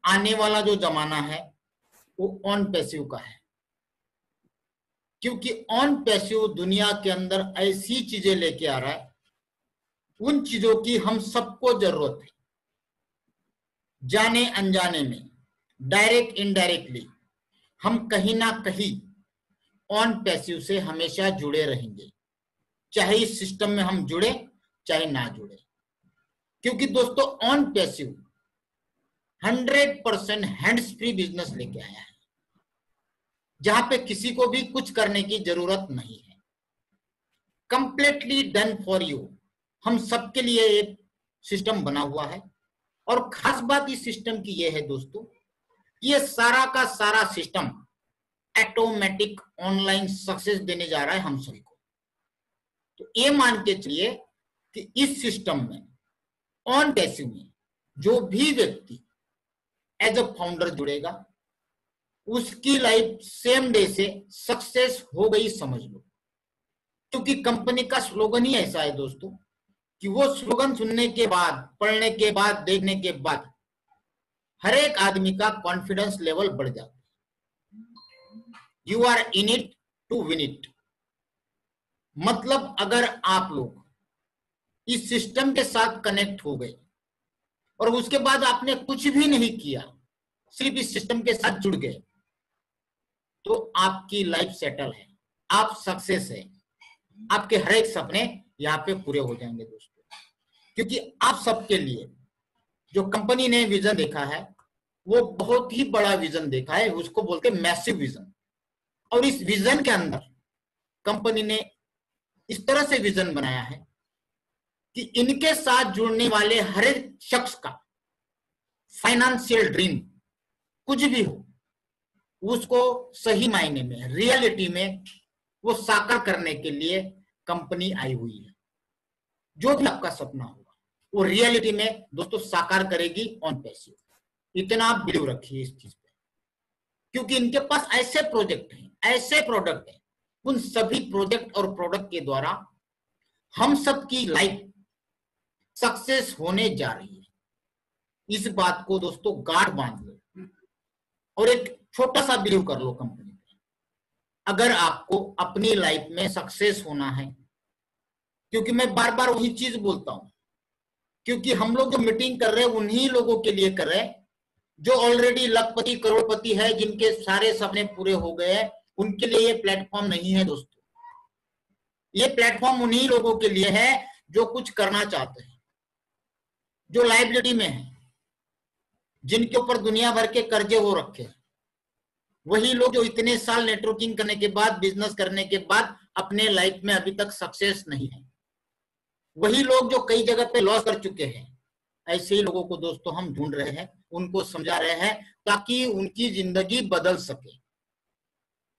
आने वाला जो जमाना है वो ऑन पैसिव का है, क्योंकि ऑन पैसिव दुनिया के अंदर ऐसी चीजें लेके आ रहा है, उन चीजों की हम सबको जरूरत है। जाने अनजाने में, डायरेक्ट इनडायरेक्टली, हम कहीं ना कहीं ऑन पैसिव से हमेशा जुड़े रहेंगे, चाहे इस सिस्टम में हम जुड़े चाहे ना जुड़े। क्योंकि दोस्तों on passive 100% hands free business लेके आया है, जहां पे किसी को भी कुछ करने की जरूरत नहीं है, कंप्लीटली डन फॉर यू। हम सबके लिए एक सिस्टम बना हुआ है, और खास बात इस सिस्टम की यह है दोस्तों, ये सारा का सारा सिस्टम ऑटोमेटिक ऑनलाइन सक्सेस देने जा रहा है हम सभी को। तो ये मान के चलिए कि इस सिस्टम में ऑन पैसिव में जो भी व्यक्ति एज अ फाउंडर जुड़ेगा, उसकी लाइफ सेम डे से सक्सेस हो गई समझ लो। क्योंकि कंपनी का स्लोगन ही ऐसा है दोस्तों कि वो स्लोगन सुनने के बाद, पढ़ने के बाद, देखने के बाद हर एक आदमी का कॉन्फिडेंस लेवल बढ़ जाता है। You are in it to win it. मतलब अगर आप लोग इस सिस्टम के साथ कनेक्ट हो गए और उसके बाद आपने कुछ भी नहीं किया, सिर्फ इस सिस्टम के साथ जुड़ गए, तो आपकी लाइफ सेटल है, आप सक्सेस है, आपके हर एक सपने यहाँ पे पूरे हो जाएंगे दोस्तों। क्योंकि आप सबके लिए जो कंपनी ने विजन देखा है वो बहुत ही बड़ा विजन देखा है, उसको बोलते हैं मैसिव विजन। और इस विजन के अंदर कंपनी ने इस तरह से विजन बनाया है कि इनके साथ जुड़ने वाले हर एक शख्स का फाइनेंशियल ड्रीम कुछ भी हो, उसको सही मायने में, रियलिटी में वो साकार करने के लिए कंपनी आई हुई है। जो भी आपका सपना होगा वो रियलिटी में दोस्तों साकार करेगी ऑन पैसिव। इतना आप बिलीव रखिए इस चीज पे, क्योंकि इनके पास ऐसे प्रोजेक्ट हैं, ऐसे प्रोडक्ट हैं, उन सभी प्रोजेक्ट और प्रोडक्ट के द्वारा हम सबकी लाइफ सक्सेस होने जा रही है। इस बात को दोस्तों गांठ बांध लो और एक छोटा सा बिलीव कर लो कंपनी पे। अगर आपको अपनी लाइफ में सक्सेस होना है, क्योंकि मैं बार बार वही चीज बोलता हूं, क्योंकि हम लोग जो मीटिंग कर रहे हैं उन्हीं लोगों के लिए कर रहे हैं जो ऑलरेडी लखपति करोड़पति है, जिनके सारे सपने पूरे हो गए हैं। उनके लिए ये प्लेटफॉर्म नहीं है दोस्तों, ये प्लेटफॉर्म उन्हीं लोगों के लिए है जो कुछ करना चाहते हैं, जो लाइबिलिटी में है, जिनके ऊपर दुनिया भर के कर्जे हो रखे हैं। वही लोग जो इतने साल नेटवर्किंग करने के बाद, बिजनेस करने के बाद अपने लाइफ में अभी तक सक्सेस नहीं है। वही लोग जो कई जगह पे लॉस कर चुके हैं। ऐसे ही लोगों को दोस्तों हम ढूंढ रहे हैं, उनको समझा रहे हैं ताकि उनकी जिंदगी बदल सके।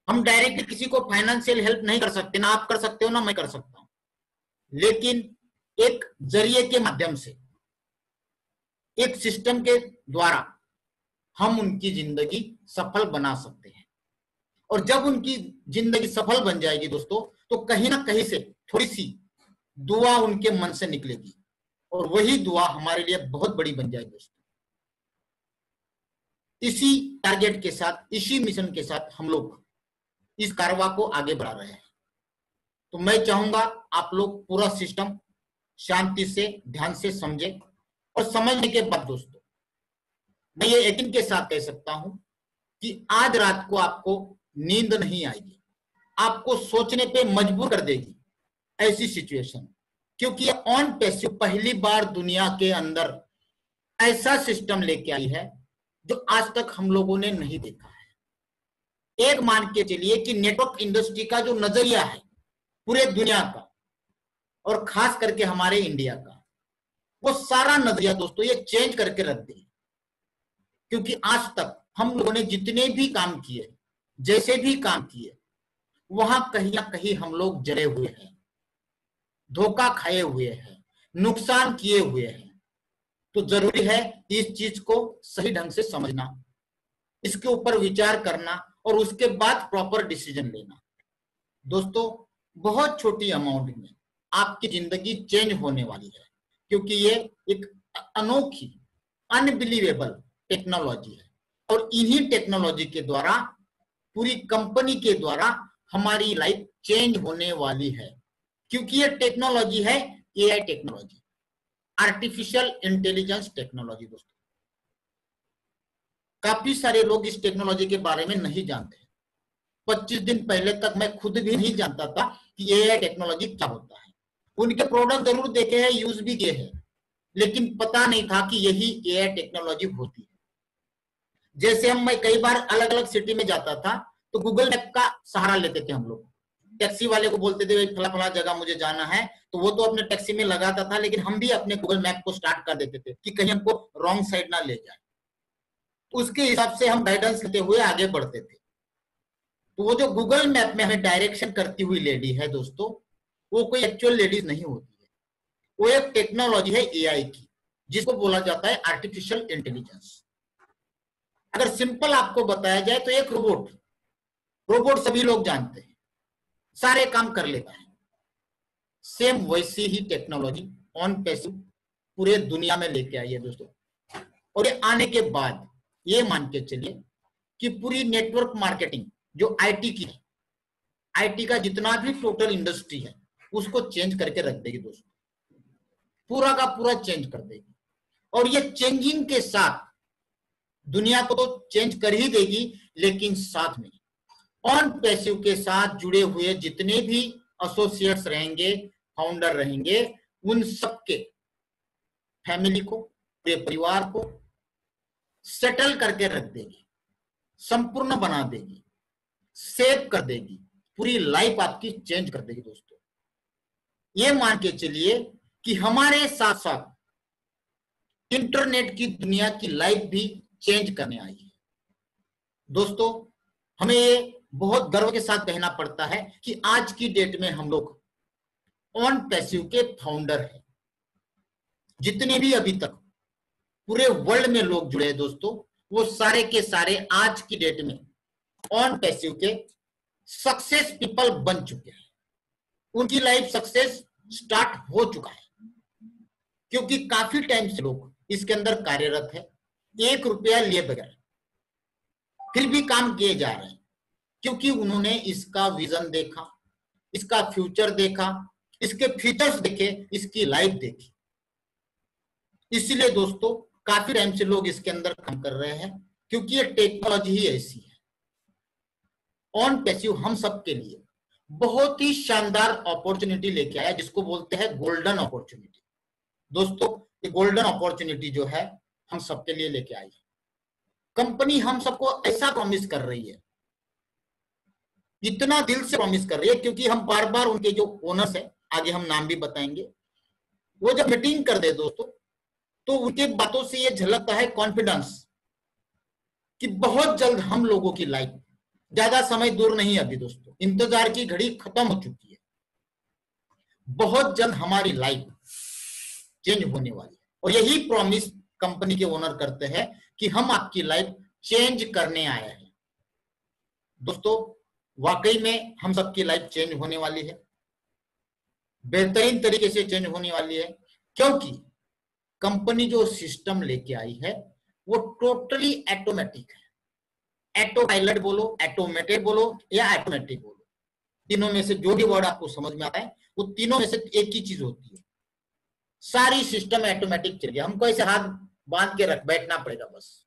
हम डायरेक्टली किसी को फाइनेंशियल हेल्प नहीं कर सकते, ना आप कर सकते हो ना मैं कर सकता हूं, लेकिन एक जरिए के माध्यम से, एक सिस्टम के द्वारा हम उनकी जिंदगी सफल बना सकते हैं। और जब उनकी जिंदगी सफल बन जाएगी दोस्तों, तो कहीं ना कहीं से थोड़ी सी दुआ उनके मन से निकलेगी, और वही दुआ हमारे लिए बहुत बड़ी बन जाएगी दोस्तों। इसी टारगेट के साथ, इसी मिशन के साथ हम लोग इस कारवा को आगे बढ़ा रहे हैं। तो मैं चाहूंगा आप लोग पूरा सिस्टम शांति से, ध्यान से समझे, और समझने के बाद दोस्तों मैं ये यकीन के साथ कह सकता हूं कि आज रात को आपको नींद नहीं आएगी, आपको सोचने पे मजबूर कर देगी ऐसी सिचुएशन। क्योंकि ऑन पैसिव पहली बार दुनिया के अंदर ऐसा सिस्टम लेके आई है जो आज तक हम लोगों ने नहीं देखा है। एक मान के चलिए कि नेटवर्क इंडस्ट्री का जो नजरिया है पूरे दुनिया का, और खास करके हमारे इंडिया का, वो सारा नजरिया दोस्तों ये चेंज करके रख देगी। क्योंकि आज तक हम लोगों ने जितने भी काम किए, जैसे भी काम किए, वहां कहीं ना कहीं हम लोग जड़े हुए हैं, धोखा खाए हुए हैं, नुकसान किए हुए हैं। तो जरूरी है इस चीज को सही ढंग से समझना, इसके ऊपर विचार करना, और उसके बाद प्रॉपर डिसीजन लेना। दोस्तों बहुत छोटी अमाउंट में आपकी जिंदगी चेंज होने वाली है, क्योंकि ये एक अनोखी, अनबिलीवेबल टेक्नोलॉजी है, और इन्हीं टेक्नोलॉजी के द्वारा, पूरी कंपनी के द्वारा हमारी लाइफ चेंज होने वाली है। क्योंकि ये टेक्नोलॉजी है AI technology, artificial intelligence technology. दोस्तों, काफी सारे लोग इस टेक्नोलॉजी के बारे में नहीं जानते। 25 दिन पहले तक मैं खुद भी नहीं जानता था कि एआई टेक्नोलॉजी क्या होता है। उनके प्रोडक्ट जरूर देखे हैं, यूज भी किए हैं, लेकिन पता नहीं था कि यही एआई टेक्नोलॉजी होती है। जैसे मैं कई बार अलग अलग सिटी में जाता था तो गूगल मैप का सहारा लेते थे हम लोग। टैक्सी वाले को बोलते थे फला फला जगह मुझे जाना है, तो वो तो अपने टैक्सी में लगाता था, लेकिन हम भी अपने गूगल मैप को स्टार्ट कर देते थे कि कहीं हमको रॉन्ग साइड ना ले जाए। उसके हिसाब से हम गाइडेंस लेते हुए आगे बढ़ते थे। तो वो जो गूगल मैप में हमें डायरेक्शन करती हुई लेडी है दोस्तों, वो कोई एक्चुअल लेडीज नहीं होती है, वो एक टेक्नोलॉजी है एआई की, जिसको बोला जाता है आर्टिफिशियल इंटेलिजेंस। अगर सिंपल आपको बताया जाए तो एक रोबोट सभी लोग जानते हैं, सारे काम कर लेता है। सेम वैसी ही टेक्नोलॉजी ऑन पैसिव पूरे दुनिया में लेके आई है दोस्तों। और ये आने के बाद ये मान के चलिए कि पूरी नेटवर्क मार्केटिंग जो आईटी की है, आईटी का जितना भी टोटल इंडस्ट्री है, उसको चेंज करके रख देगी दोस्तों, पूरा का पूरा चेंज कर देगी। और ये चेंजिंग के साथ दुनिया को तो चेंज कर ही देगी, लेकिन साथ में ऑन पैसिव के साथ जुड़े हुए जितने भी एसोसिएट्स रहेंगे, फाउंडर रहेंगे, उन सबके फैमिली को, पूरे परिवार को सेटल करके रख देगी, संपूर्ण बना देगी, सेव कर देगी, पूरी लाइफ आपकी चेंज कर देगी दोस्तों। ये मान के चलिए कि हमारे साथ साथ इंटरनेट की दुनिया की लाइफ भी चेंज करने आई है दोस्तों। हमें ये बहुत गर्व के साथ कहना पड़ता है कि आज की डेट में हम लोग ऑन पैसिव के फाउंडर हैं। जितने भी अभी तक पूरे वर्ल्ड में लोग जुड़े हैं दोस्तों, वो सारे के सारे आज की डेट में ऑन पैसिव के सक्सेस पीपल बन चुके हैं। उनकी लाइफ सक्सेस स्टार्ट हो चुका है, क्योंकि काफी टाइम से लोग इसके अंदर कार्यरत है, 1 रुपया लिए बगैर, फिर भी काम किए जा रहे हैं, क्योंकि उन्होंने इसका विजन देखा, इसका फ्यूचर देखा, इसके फीचर्स देखे, इसकी लाइफ देखी। इसलिए दोस्तों काफी टाइम से लोग इसके अंदर काम कर रहे हैं, क्योंकि ये टेक्नोलॉजी ही ऐसी है। ऑन पैसिव हम सबके लिए बहुत ही शानदार अपॉर्चुनिटी लेके आया, जिसको बोलते हैं गोल्डन अपॉर्चुनिटी। दोस्तों, ये गोल्डन अपॉर्चुनिटी जो है हम सबके लिए लेके आई है। कंपनी हम सबको ऐसा प्रॉमिस कर रही है, इतना दिल से प्रॉमिस कर रही है, क्योंकि हम बार बार उनके जो ओनर्स है, आगे हम नाम भी बताएंगे, वो जब मीटिंग कर दे दोस्तों, तो उनके बातों से ये झलकता है कॉन्फिडेंस कि बहुत जल्द हम लोगों की लाइफ, ज्यादा समय दूर नहीं अभी दोस्तों, इंतजार की घड़ी खत्म हो चुकी है, बहुत जल्द हमारी लाइफ चेंज होने वाली है। और यही प्रॉमिस कंपनी के ओनर करते हैं कि हम आपकी लाइफ चेंज करने आए हैं। दोस्तों, वाकई में हम सबकी लाइफ चेंज होने वाली है, बेहतरीन तरीके से चेंज होने वाली है, क्योंकि कंपनी जो सिस्टम लेके आई है वो टोटली ऑटोमेटिक है। ऑटो पायलट बोलो, ऑटोमेटेड बोलो या ऑटोमेटिक बोलो, तीनों में से जो भी वर्ड आपको समझ में आता है, वो तीनों में से एक ही चीज होती है। सारी सिस्टम ऑटोमेटिक चलेगी, हमको ऐसे हाथ बांध के रख बैठना पड़ेगा बस,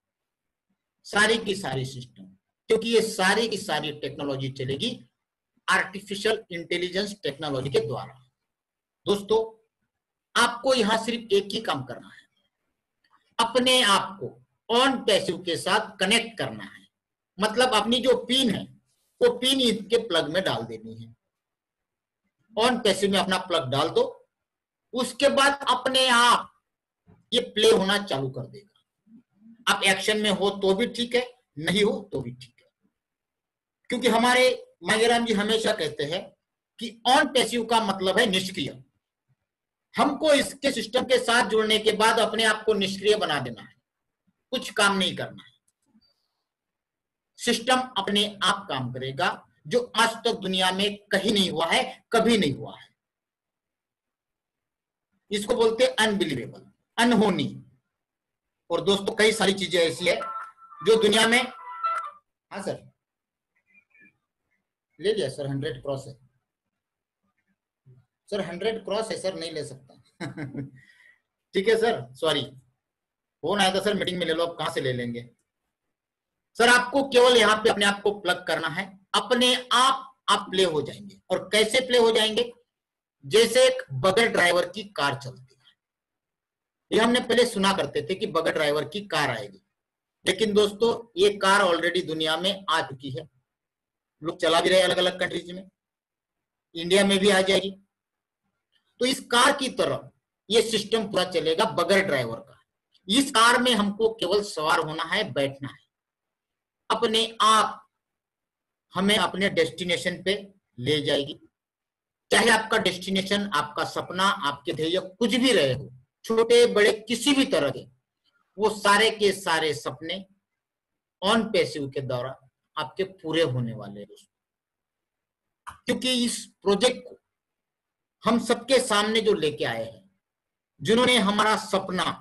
सारी की सारी सिस्टम, क्योंकि ये सारी की सारी टेक्नोलॉजी चलेगी आर्टिफिशियल इंटेलिजेंस टेक्नोलॉजी के द्वारा। दोस्तों, आपको यहां सिर्फ एक ही काम करना है, अपने आप को ऑन पैसिव के साथ कनेक्ट करना है। मतलब अपनी जो पिन है वो पिन इसके प्लग में डाल देनी है, ऑन पैसिव में अपना प्लग डाल दो, उसके बाद अपने आप ये प्ले होना चालू कर देगा। आप एक्शन में हो तो भी ठीक है, नहीं हो तो भी ठीक है, क्योंकि हमारे मांगेराम जी हमेशा कहते हैं कि ऑन पैसिव का मतलब है निष्क्रिय। हमको इसके सिस्टम के साथ जुड़ने के बाद अपने आप को निष्क्रिय बना देना है, कुछ काम नहीं करना है, सिस्टम अपने आप काम करेगा, जो आज तक दुनिया में कहीं नहीं हुआ है, कभी नहीं हुआ है। इसको बोलते हैं अनबिलीवेबल, अनहोनी। और दोस्तों कई सारी चीजें ऐसी है जो दुनिया में, हाँ सर ले लिया सर, 100 क्रॉस है सर, 100 क्रॉस है सर, नहीं ले सकता। ठीक है सर, सॉरी, फोन आया था सर, मीटिंग में ले लो, आप कहां से ले लेंगे सर। आपको केवल यहाँ पे अपने आप को प्लग करना है, अपने आप प्ले हो जाएंगे। और कैसे प्ले हो जाएंगे? जैसे एक बगैर ड्राइवर की कार चलती है, ये हमने पहले सुना करते थे कि बगैर ड्राइवर की कार आएगी, लेकिन दोस्तों ये कार ऑलरेडी दुनिया में आ चुकी है, लोग चला भी रहे अलग अलग कंट्रीज में, इंडिया में भी आ जाएगी। तो इस कार की तरह ये सिस्टम पूरा चलेगा बगैर ड्राइवर का। इस कार में हमको केवल सवार होना है, बैठना है, अपने आप हमें अपने डेस्टिनेशन पे ले जाएगी। चाहे आपका डेस्टिनेशन, आपका सपना, आपके ध्येय कुछ भी रहे हो, छोटे बड़े किसी भी तरह के, वो सारे के सारे सपने ऑन पैसिव के द्वारा आपके पूरे होने वाले हैं दोस्तों। क्योंकि इस प्रोजेक्ट को हम सबके सामने जो लेके आए हैं, जिन्होंने हमारा सपना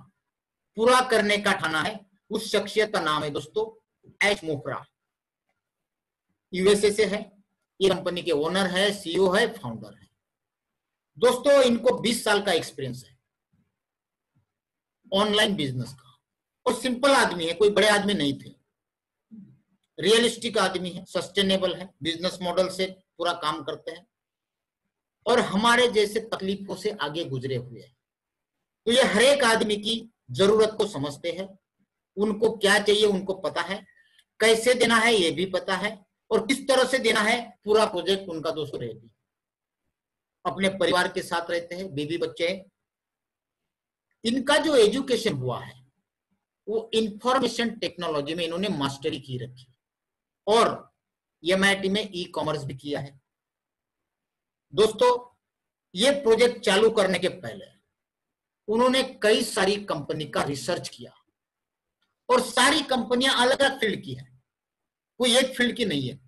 पूरा करने का ठाना है, उस शख्सियत का नाम है दोस्तों ऐश मोफरा। यूएसए से है, ये कंपनी के ओनर है, सीईओ है, फाउंडर है दोस्तों। इनको 20 साल का एक्सपीरियंस है ऑनलाइन बिजनेस का, और सिंपल आदमी है, कोई बड़े आदमी नहीं थे, रियलिस्टिक आदमी है, सस्टेनेबल है, बिजनेस मॉडल से पूरा काम करते हैं और हमारे जैसे तकलीफों से आगे गुजरे हुए हैं। तो ये हर एक आदमी की जरूरत को समझते हैं, उनको क्या चाहिए उनको पता है, कैसे देना है ये भी पता है, और किस तरह से देना है पूरा प्रोजेक्ट उनका दोस्तों रेडी। अपने परिवार के साथ रहते हैं, बीवी बच्चे हैं। इनका जो एजुकेशन हुआ है वो इंफॉर्मेशन टेक्नोलॉजी में इन्होंने मास्टरी की रखी, और MIT में ई-कॉमर्स भी किया है दोस्तों। ये प्रोजेक्ट चालू करने के पहले उन्होंने कई सारी कंपनी का रिसर्च किया, और सारी कंपनियां अलग अलग फील्ड की है, कोई एक फील्ड की नहीं है,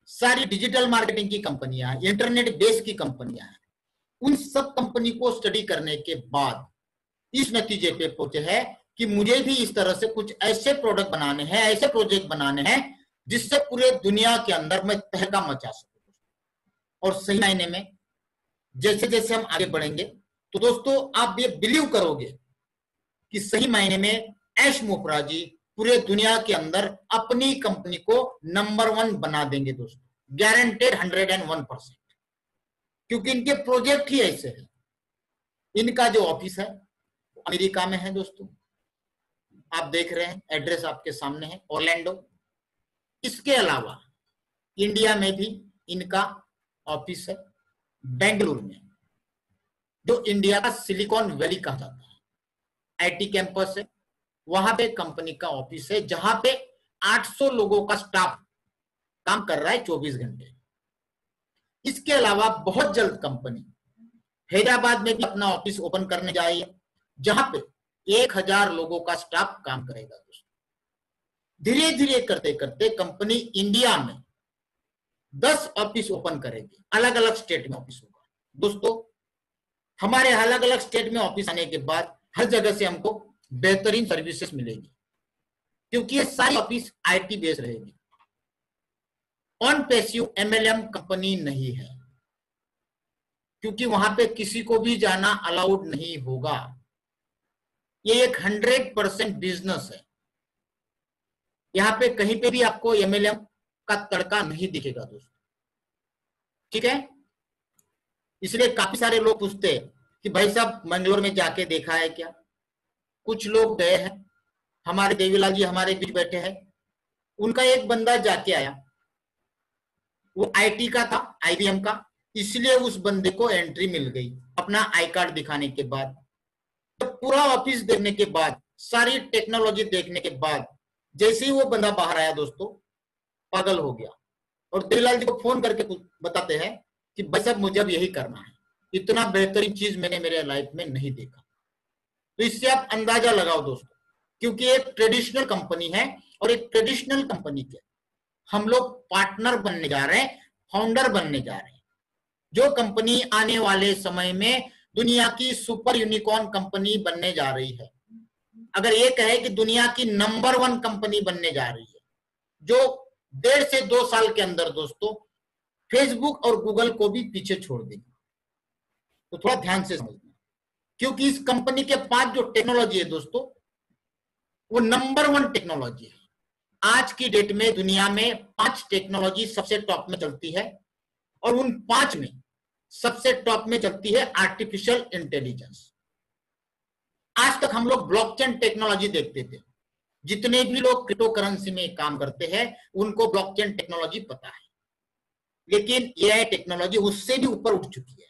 सारी डिजिटल मार्केटिंग की कंपनियां हैं, इंटरनेट बेस की कंपनियां हैं। उन सब कंपनी को स्टडी करने के बाद इस नतीजे पे पहुंचे हैं कि मुझे भी इस तरह से कुछ ऐसे प्रोडक्ट बनाने हैं, ऐसे प्रोजेक्ट बनाने हैं जिससे पूरे दुनिया के अंदर मैं तहलका मचा सकूं। और सही मायने में जैसे जैसे हम आगे बढ़ेंगे तो दोस्तों आप ये बिलीव करोगे कि सही मायने में ऐश मोफरा जी पूरे दुनिया के अंदर अपनी कंपनी को नंबर 1 बना देंगे दोस्तों, गारंटेड 101%, क्योंकि इनके प्रोजेक्ट ही ऐसे हैं। इनका जो ऑफिस है अमेरिका में है दोस्तों, आप देख रहे हैं, एड्रेस आपके सामने है, ऑरलैंडो। इसके अलावा इंडिया में भी इनका ऑफिस है बेंगलुरु में, जो इंडिया का सिलिकॉन वैली कहा जाता है, IT कैंपस है, वहां पे कंपनी का ऑफिस है जहां पे 800 लोगों का स्टाफ काम कर रहा है 24 घंटे। इसके अलावा बहुत जल्द कंपनी हैदराबाद में भी अपना ऑफिस ओपन करने जा रही है, जहां पे 1000 लोगों का स्टाफ काम करेगा दोस्तों। धीरे धीरे करते करते कंपनी इंडिया में 10 ऑफिस ओपन करेगी, अलग अलग स्टेट में ऑफिस होगा दोस्तों। हमारे अलग अलग स्टेट में ऑफिस आने के बाद हर जगह से हमको बेहतरीन सर्विसेज मिलेगी, क्योंकि ये सारी ऑफिस IT बेस्ड रहेगी। ऑन पैसिव MLM कंपनी नहीं है, क्योंकि वहां पे किसी को भी जाना अलाउड नहीं होगा। ये एक 100% बिजनेस है, यहां पे कहीं पे भी आपको MLM का तड़का नहीं दिखेगा दोस्तों, ठीक है। इसलिए काफी सारे लोग पूछते हैं कि भाई साहब मंगलोर में जाके देखा है क्या? कुछ लोग गए हैं, हमारे देवीलाल जी हमारे बीच बैठे हैं, उनका एक बंदा जाके आया, वो IT का था, IBM का, इसलिए उस बंदे को एंट्री मिल गई अपना आई कार्ड दिखाने के बाद। तो पूरा ऑफिस देखने के बाद, सारी टेक्नोलॉजी देखने के बाद, जैसे ही वो बंदा बाहर आया दोस्तों पागल हो गया, और देवीलाल जी को फोन करके बताते हैं कि भाई साहब मुझे अब यही करना है, इतना बेहतरीन चीज मैंने मेरे लाइफ में नहीं देखा। तो इससे आप अंदाजा लगाओ दोस्तों, क्योंकि एक ट्रेडिशनल कंपनी है, और एक ट्रेडिशनल कंपनी के हम लोग पार्टनर बनने जा रहे हैं, फाउंडर बनने जा रहे हैं, जो कंपनी आने वाले समय में दुनिया की सुपर यूनिकॉर्न कंपनी बनने जा रही है। अगर ये कहे कि दुनिया की नंबर 1 कंपनी बनने जा रही है, जो 1.5 से 2 साल के अंदर दोस्तों फेसबुक और गूगल को भी पीछे छोड़ देगी, तो थोड़ा ध्यान से समझना, क्योंकि इस कंपनी के पास जो टेक्नोलॉजी है दोस्तों, वो नंबर 1 टेक्नोलॉजी है। आज की डेट में दुनिया में 5 टेक्नोलॉजी सबसे टॉप में चलती है, और उन 5 में सबसे टॉप में चलती है आर्टिफिशियल इंटेलिजेंस। आज तक हम लोग ब्लॉकचेन टेक्नोलॉजी देखते थे, जितने भी लोग क्रिप्टो करेंसी में काम करते हैं उनको ब्लॉकचेन टेक्नोलॉजी पता है, लेकिन यह टेक्नोलॉजी उससे भी ऊपर उठ चुकी है।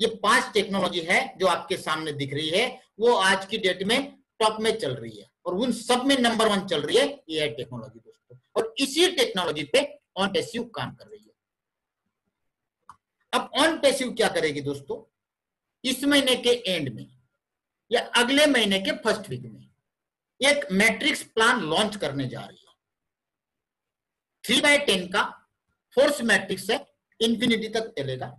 ये 5 टेक्नोलॉजी है जो आपके सामने दिख रही है, वो आज की डेट में टॉप में चल रही है, और उन सब में नंबर 1 चल रही है एआई टेक्नोलॉजी दोस्तों, और इसी टेक्नोलॉजी पे ऑन पैसिव काम कर रही है। अब ऑन पैसिव क्या करेगी दोस्तों, इस महीने के एंड में या अगले महीने के फर्स्ट वीक में एक मैट्रिक्स प्लान लॉन्च करने जा रही है। 3/10 का फोर्स मैट्रिक्स है, इंफिनिटी तक चलेगा,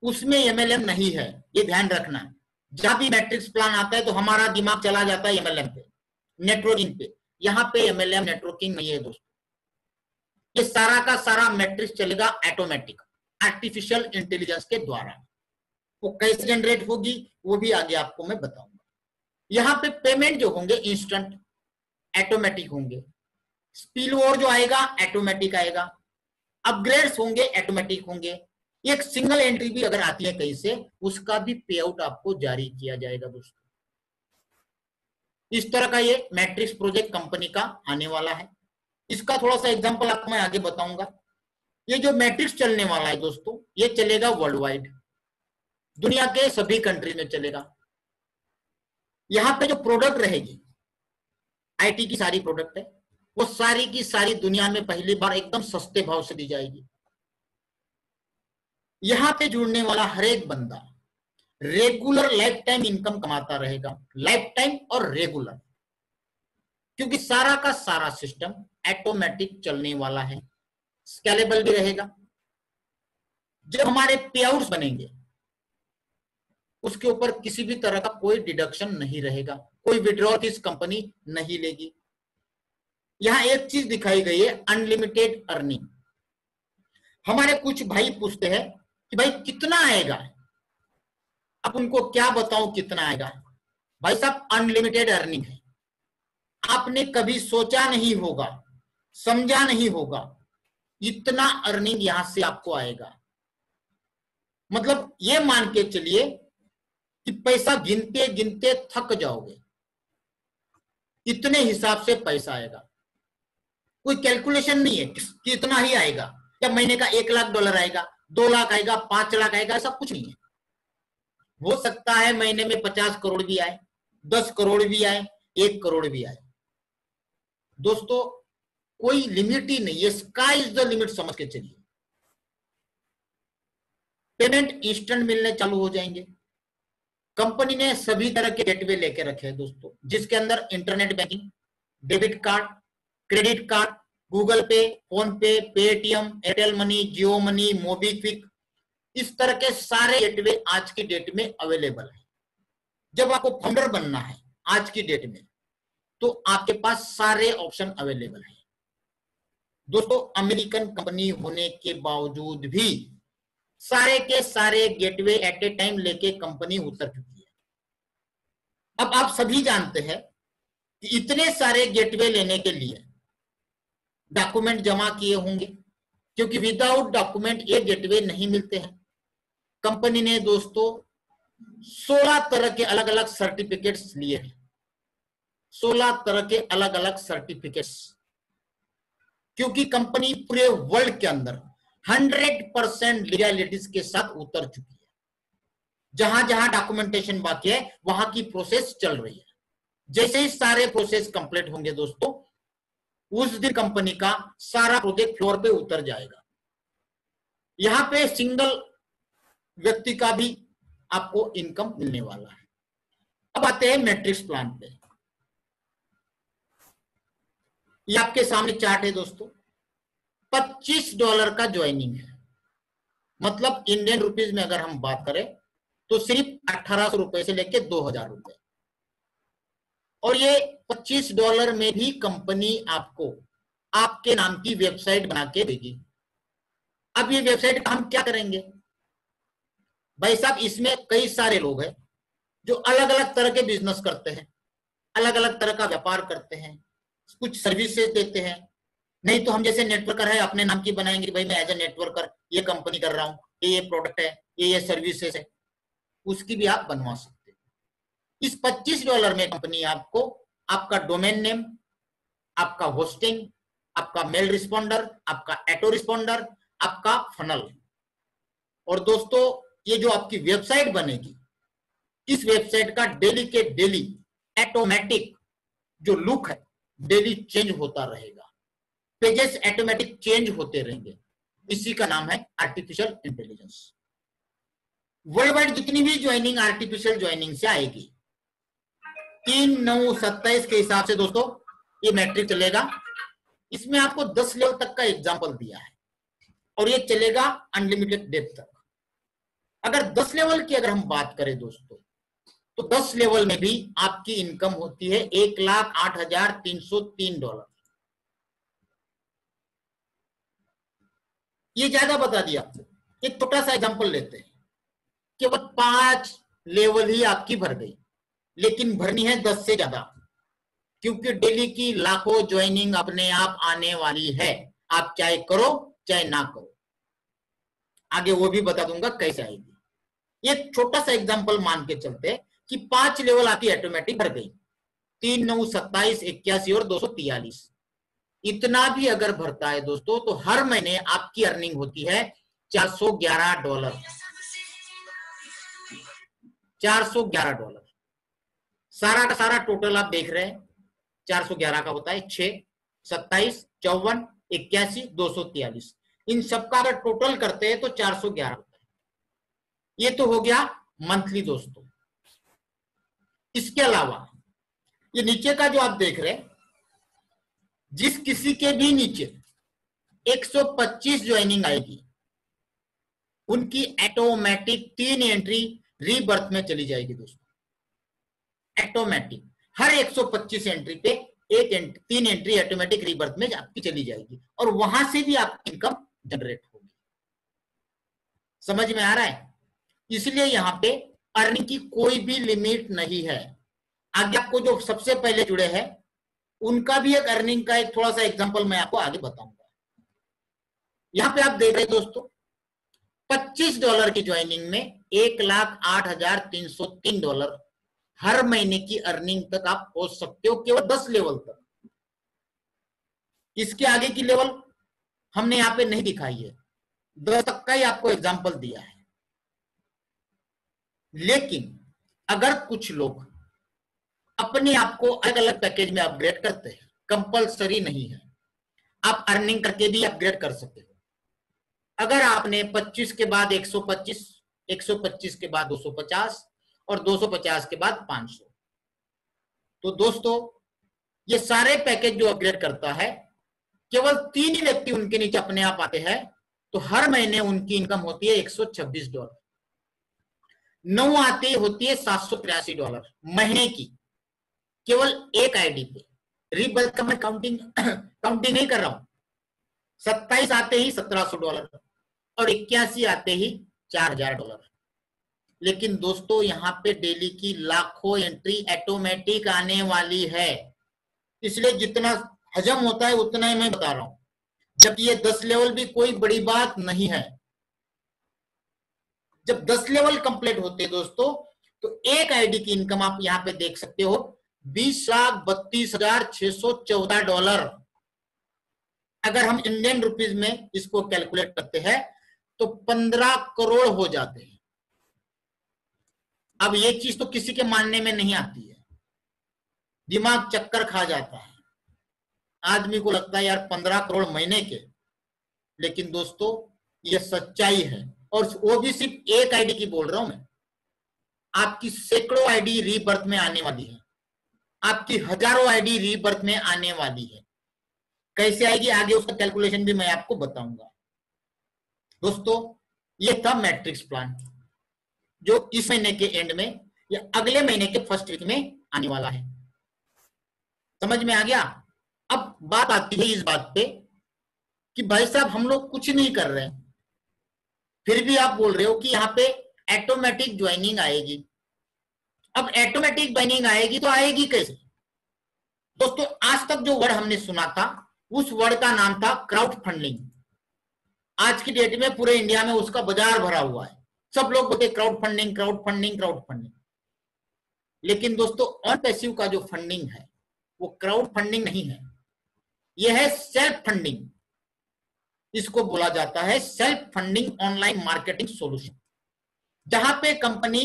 उसमें एमएलएम नहीं है, ये ध्यान रखना है। जहां भी मैट्रिक्स प्लान आता है तो हमारा दिमाग चला जाता है एमएलएम पे, नेटवर्किंग पे। यहां पे एमएलएम नेटवर्किंग नहीं है दोस्तों, ये सारा का सारा मैट्रिक्स चलेगा ऑटोमेटिक, आर्टिफिशियल इंटेलिजेंस के द्वारा। वो कैसे जनरेट होगी वो भी आगे आपको मैं बताऊंगा। यहाँ पे पेमेंट जो होंगे इंस्टेंट ऑटोमेटिक होंगे, स्पिल ओवर जो आएगा ऑटोमेटिक आएगा, अपग्रेड्स होंगे ऑटोमेटिक होंगे, एक सिंगल एंट्री भी अगर आती है कहीं से उसका भी पे आउट आपको जारी किया जाएगा दोस्तों। इस तरह का ये मैट्रिक्स प्रोजेक्ट कंपनी का आने वाला है। इसका थोड़ा सा एग्जांपल आपको मैं आगे बताऊंगा। ये जो मैट्रिक्स चलने वाला है दोस्तों, ये चलेगा वर्ल्ड वाइड, दुनिया के सभी कंट्री में चलेगा। यहाँ पे जो प्रोडक्ट रहेगी, आईटी की सारी प्रोडक्ट है, वो सारी की सारी दुनिया में पहली बार एकदम सस्ते भाव से दी जाएगी। यहाँ पे जुड़ने वाला हर एक बंदा रेगुलर लाइफ टाइम इनकम कमाता रहेगा, लाइफ टाइम और रेगुलर, क्योंकि सारा का सारा सिस्टम ऑटोमेटिक चलने वाला है, स्केलेबल भी रहेगा। जब हमारे पे आउट्स बनेंगे उसके ऊपर किसी भी तरह का कोई डिडक्शन नहीं रहेगा, कोई विड्रॉल फीस कंपनी नहीं लेगी। यहां एक चीज दिखाई गई है, अनलिमिटेड अर्निंग। हमारे कुछ भाई पूछते हैं कि भाई कितना आएगा, अब उनको क्या बताऊं कितना आएगा। भाई साहब अनलिमिटेड अर्निंग है, आपने कभी सोचा नहीं होगा, समझा नहीं होगा, इतना अर्निंग यहां से आपको आएगा। मतलब ये मान के चलिए कि पैसा गिनते गिनते थक जाओगे, इतने हिसाब से पैसा आएगा। कोई कैलकुलेशन नहीं है कि इतना ही आएगा, क्या महीने का $1,00,000 आएगा, 2 लाख आएगा, 5 लाख आएगा, ऐसा कुछ नहीं है। हो सकता है महीने में 50 करोड़ भी आए, 10 करोड़ भी आए, 1 करोड़ भी आए। दोस्तों कोई लिमिट ही नहीं है, स्काई इज द लिमिट समझ के चलिए। पेमेंट इंस्टेंट मिलने चालू हो जाएंगे। कंपनी ने सभी तरह के गेटवे लेके रखे हैं दोस्तों, जिसके अंदर internet banking, debit card, credit card, Google पे, फोन पे, पेटीएम, एयरटेल मनी, जियो मनी, मोबीक्विक, इस तरह के सारे गेटवे आज की डेट में अवेलेबल है। जब आपको फाउंडर बनना है आज की डेट में, तो आपके पास सारे ऑप्शन अवेलेबल है दोस्तों। अमेरिकन कंपनी होने के बावजूद भी सारे के सारे गेटवे एट ए टाइम लेके कंपनी उतर चुकी है। अब आप सभी जानते हैं कि इतने सारे गेटवे लेने के लिए डॉक्यूमेंट जमा किए होंगे, क्योंकि विदाउट डॉक्यूमेंट ये गेटवे नहीं मिलते हैं। कंपनी ने दोस्तों 16 तरह के अलग अलग सर्टिफिकेट्स लिए हैं, 16 तरह के अलग अलग सर्टिफिकेट्स, क्योंकि कंपनी पूरे वर्ल्ड के अंदर 100% लीगलिटीज के साथ उतर चुकी है। जहां जहां डॉक्यूमेंटेशन बाकी है वहां की प्रोसेस चल रही है। जैसे ही सारे प्रोसेस कंप्लीट होंगे दोस्तों, उस दिन कंपनी का सारा प्रोजेक्ट फ्लोर पे उतर जाएगा। यहां पे सिंगल व्यक्ति का भी आपको इनकम मिलने वाला है। अब आते हैं मैट्रिक्स प्लान पे। ये आपके सामने चार्ट है दोस्तों, $25 का ज्वाइनिंग है। मतलब इंडियन रुपीज में अगर हम बात करें तो सिर्फ 1800 रुपए से लेके 2000 रुपए। और ये $25 में भी कंपनी आपको आपके नाम की वेबसाइट बना के देगी। अब ये वेबसाइट हम क्या करेंगे भाई साहब, इसमें कई सारे लोग हैं जो अलग अलग तरह के बिजनेस करते हैं, अलग अलग तरह का व्यापार करते हैं, कुछ सर्विसेज देते हैं। नहीं तो हम जैसे नेटवर्कर है अपने नाम की बनाएंगे, भाई मैं एज ए नेटवर्कर ये कंपनी कर रहा हूँ, ये प्रोडक्ट है, ये सर्विसेज है, उसकी भी आप बनवा सकते हैं। इस $25 में कंपनी आपको आपका डोमेन नेम, आपका होस्टिंग, आपका मेल रिस्पॉन्डर, आपका ऑटो रिस्पॉन्डर, आपका फनल, और दोस्तों ये जो आपकी वेबसाइट बनेगी, इस वेबसाइट का डेली के डेली ऑटोमेटिक जो लुक है डेली चेंज होता रहेगा, पेजेस ऑटोमेटिक चेंज होते रहेंगे। इसी का नाम है आर्टिफिशियल इंटेलिजेंस। वर्ल्ड वाइड जितनी भी ज्वाइनिंग आर्टिफिशियल ज्वाइनिंग से आएगी, 3-9-27 के हिसाब से दोस्तों ये मैट्रिक चलेगा। इसमें आपको 10 लेवल तक का एग्जांपल दिया है और ये चलेगा अनलिमिटेड डेप्थ तक। अगर 10 लेवल की अगर हम बात करें दोस्तों, तो 10 लेवल में भी आपकी इनकम होती है $1,08,303। ये ज्यादा बता दिया आपको। एक छोटा सा एग्जांपल लेते हैं, केवल 5 लेवल ही आपकी भर गई, लेकिन भरनी है 10 से ज्यादा, क्योंकि डेली की लाखों ज्वाइनिंग अपने आप आने वाली है। आप चाहे करो चाहे ना करो, आगे वो भी बता दूंगा कैसे आएगी। ये छोटा सा एग्जांपल मान के चलते कि 5 लेवल आपकी ऑटोमेटिक भर गई, 3, 9, 27, 81 और 243। इतना भी अगर भरता है दोस्तों, तो हर महीने आपकी अर्निंग होती है $411। $411 सारा का सारा टोटल आप देख रहे हैं, 411 का होता है 6, 27, 54, 81, 243। इन सबका अगर टोटल करते हैं तो 411 होता है। ये तो हो गया मंथली दोस्तों। इसके अलावा ये नीचे का जो आप देख रहे हैं, जिस किसी के भी नीचे 125 ज्वाइनिंग आएगी, उनकी ऑटोमेटिक 3 एंट्री रीबर्थ में चली जाएगी दोस्तों। ऑटोमेटिक हर 125 एंट्री पे 3 एंट्री ऑटोमेटिक रीबर्थ में आपकी चली जाएगी और वहां से भी आपकी इनकम जनरेट होगी। समझ में आ रहा है? इसलिए यहां पे अर्निंग की कोई भी लिमिट नहीं है। आगे आपको जो सबसे पहले जुड़े हैं उनका भी एक अर्निंग का एक थोड़ा सा एग्जांपल मैं आपको आगे बताऊंगा। यहां पे आप देख रहे हैं दोस्तों, $25 की ज्वाइनिंग में $1,08,303 हर महीने की अर्निंग तक आप पहुंच सकते हो, केवल 10 लेवल तक। इसके आगे की लेवल हमने यहां पे नहीं दिखाई है, 10 तक का ही आपको एग्जांपल दिया है। लेकिन अगर कुछ लोग अपने आप को अलग अलग पैकेज में अपग्रेड करते हैं, कंपलसरी नहीं है, आप अर्निंग करके भी अपग्रेड कर सकते हो। अगर आपने 25 के बाद 125, 125 के बाद 250 और 250 के बाद 500, तो दोस्तों ये सारे पैकेज जो अपग्रेड करता है, केवल 3 ही व्यक्ति उनके नीचे अपने आप आते हैं, तो हर महीने उनकी इनकम होती है $126। 9 आती होती है $783 महीने की, केवल एक आईडी पे। रीबर्थ का मैं काउंटिंग नहीं कर रहा हूं। 27 आते ही $1,700 और 81 आते ही $4,000। लेकिन दोस्तों यहां पे डेली की लाखों एंट्री ऑटोमेटिक आने वाली है, इसलिए जितना हजम होता है उतना ही मैं बता रहा हूं। जबकि ये 10 लेवल भी कोई बड़ी बात नहीं है। जब 10 लेवल कंप्लीट होते हैं दोस्तों, तो एक आईडी की इनकम आप यहां पे देख सकते हो $20,32,614। अगर हम इंडियन रुपीज में इसको कैलकुलेट करते हैं तो 15 करोड़ हो जाते हैं। अब ये चीज तो किसी के मानने में नहीं आती है, दिमाग चक्कर खा जाता है। आदमी को लगता है यार 15 करोड़ महीने के, लेकिन दोस्तों ये सच्चाई है। और वो भी सिर्फ एक आईडी की बोल रहा हूं मैं, आपकी सैकड़ों आईडी रीबर्थ में आने वाली है, आपकी हजारों आईडी रीबर्थ में आने वाली है। कैसे आएगी आगे उसका कैलकुलेशन भी मैं आपको बताऊंगा। दोस्तों ये था मैट्रिक्स प्लान, जो इस महीने के एंड में या अगले महीने के फर्स्ट वीक में आने वाला है। समझ में आ गया। अब बात आती है इस बात पे कि भाई साहब हम लोग कुछ नहीं कर रहे हैं, फिर भी आप बोल रहे हो कि यहाँ पे ऑटोमेटिक ज्वाइनिंग आएगी। अब ऑटोमेटिक ज्वाइनिंग आएगी तो आएगी कैसे दोस्तों? आज तक जो वर्ड हमने सुना था उस वर्ड का नाम था क्राउड फंडिंग। आज की डेट में पूरे इंडिया में उसका बाजार भरा हुआ है, सब लोग बोलते crowd funding crowd funding crowd funding. लेकिन दोस्तों ऑन पैसिव का जो फंडिंग है वो क्राउड फंडिंग नहीं है, यह है सेल्फ फंडिंग। इसको बोला जाता है self funding online marketing solution, जहां पे कंपनी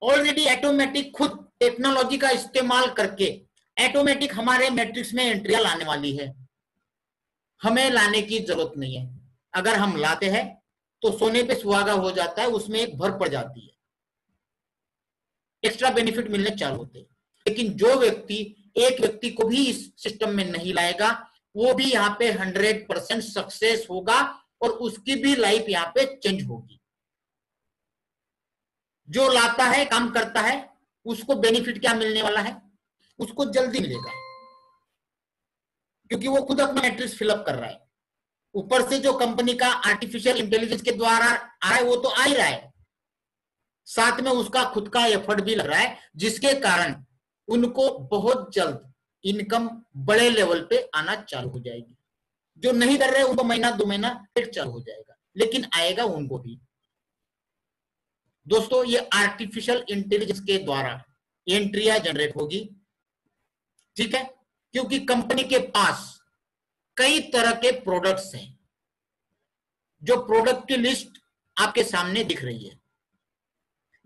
ऑलरेडी ऑटोमेटिक खुद टेक्नोलॉजी का इस्तेमाल करके ऑटोमेटिक हमारे मैट्रिक्स में एंट्रियां लाने वाली है। हमें लाने की जरूरत नहीं है, अगर हम लाते हैं तो सोने पे सुहागा हो जाता है, उसमें एक भर पड़ जाती है, एक्स्ट्रा बेनिफिट मिलने चालू होते हैं। लेकिन जो व्यक्ति एक व्यक्ति को भी इस सिस्टम में नहीं लाएगा वो भी यहाँ पे 100% सक्सेस होगा और उसकी भी लाइफ यहाँ पे चेंज होगी। जो लाता है काम करता है उसको बेनिफिट क्या मिलने वाला है? उसको जल्दी मिलेगा, क्योंकि वो खुद अपना मैट्रिक्स फिलअप कर रहा है। ऊपर से जो कंपनी का आर्टिफिशियल इंटेलिजेंस के द्वारा आ रहा है वो तो आ ही रहा है, साथ में उसका खुद का एफर्ट भी लग रहा है, जिसके कारण उनको बहुत जल्द इनकम बड़े लेवल पे आना चालू हो जाएगी। जो नहीं कर रहे उनको महीना 2 महीना लेट चालू हो जाएगा, लेकिन आएगा उनको भी। दोस्तों ये आर्टिफिशियल इंटेलिजेंस के द्वारा एंट्रिया जनरेट होगी, ठीक है, क्योंकि कंपनी के पास कई तरह के प्रोडक्ट्स हैं। जो प्रोडक्ट की लिस्ट आपके सामने दिख रही है,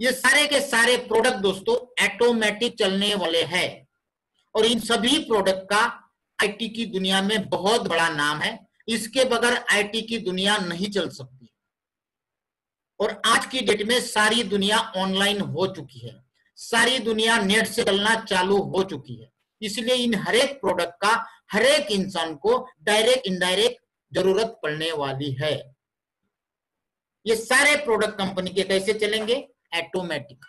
ये सारे के सारे प्रोडक्ट दोस्तों ऑटोमेटिक चलने वाले हैं, और इन सभी प्रोडक्ट का आईटी की दुनिया में बहुत बड़ा नाम है। इसके बगैर आईटी की दुनिया नहीं चल सकती, और आज की डेट में सारी दुनिया ऑनलाइन हो चुकी है, सारी दुनिया नेट से चलना चालू हो चुकी है। इसलिए इन हर एक प्रोडक्ट का हर एक इंसान को डायरेक्ट इनडायरेक्ट जरूरत पड़ने वाली है। ये सारे प्रोडक्ट कंपनी के कैसे चलेंगे? ऑटोमेटिक।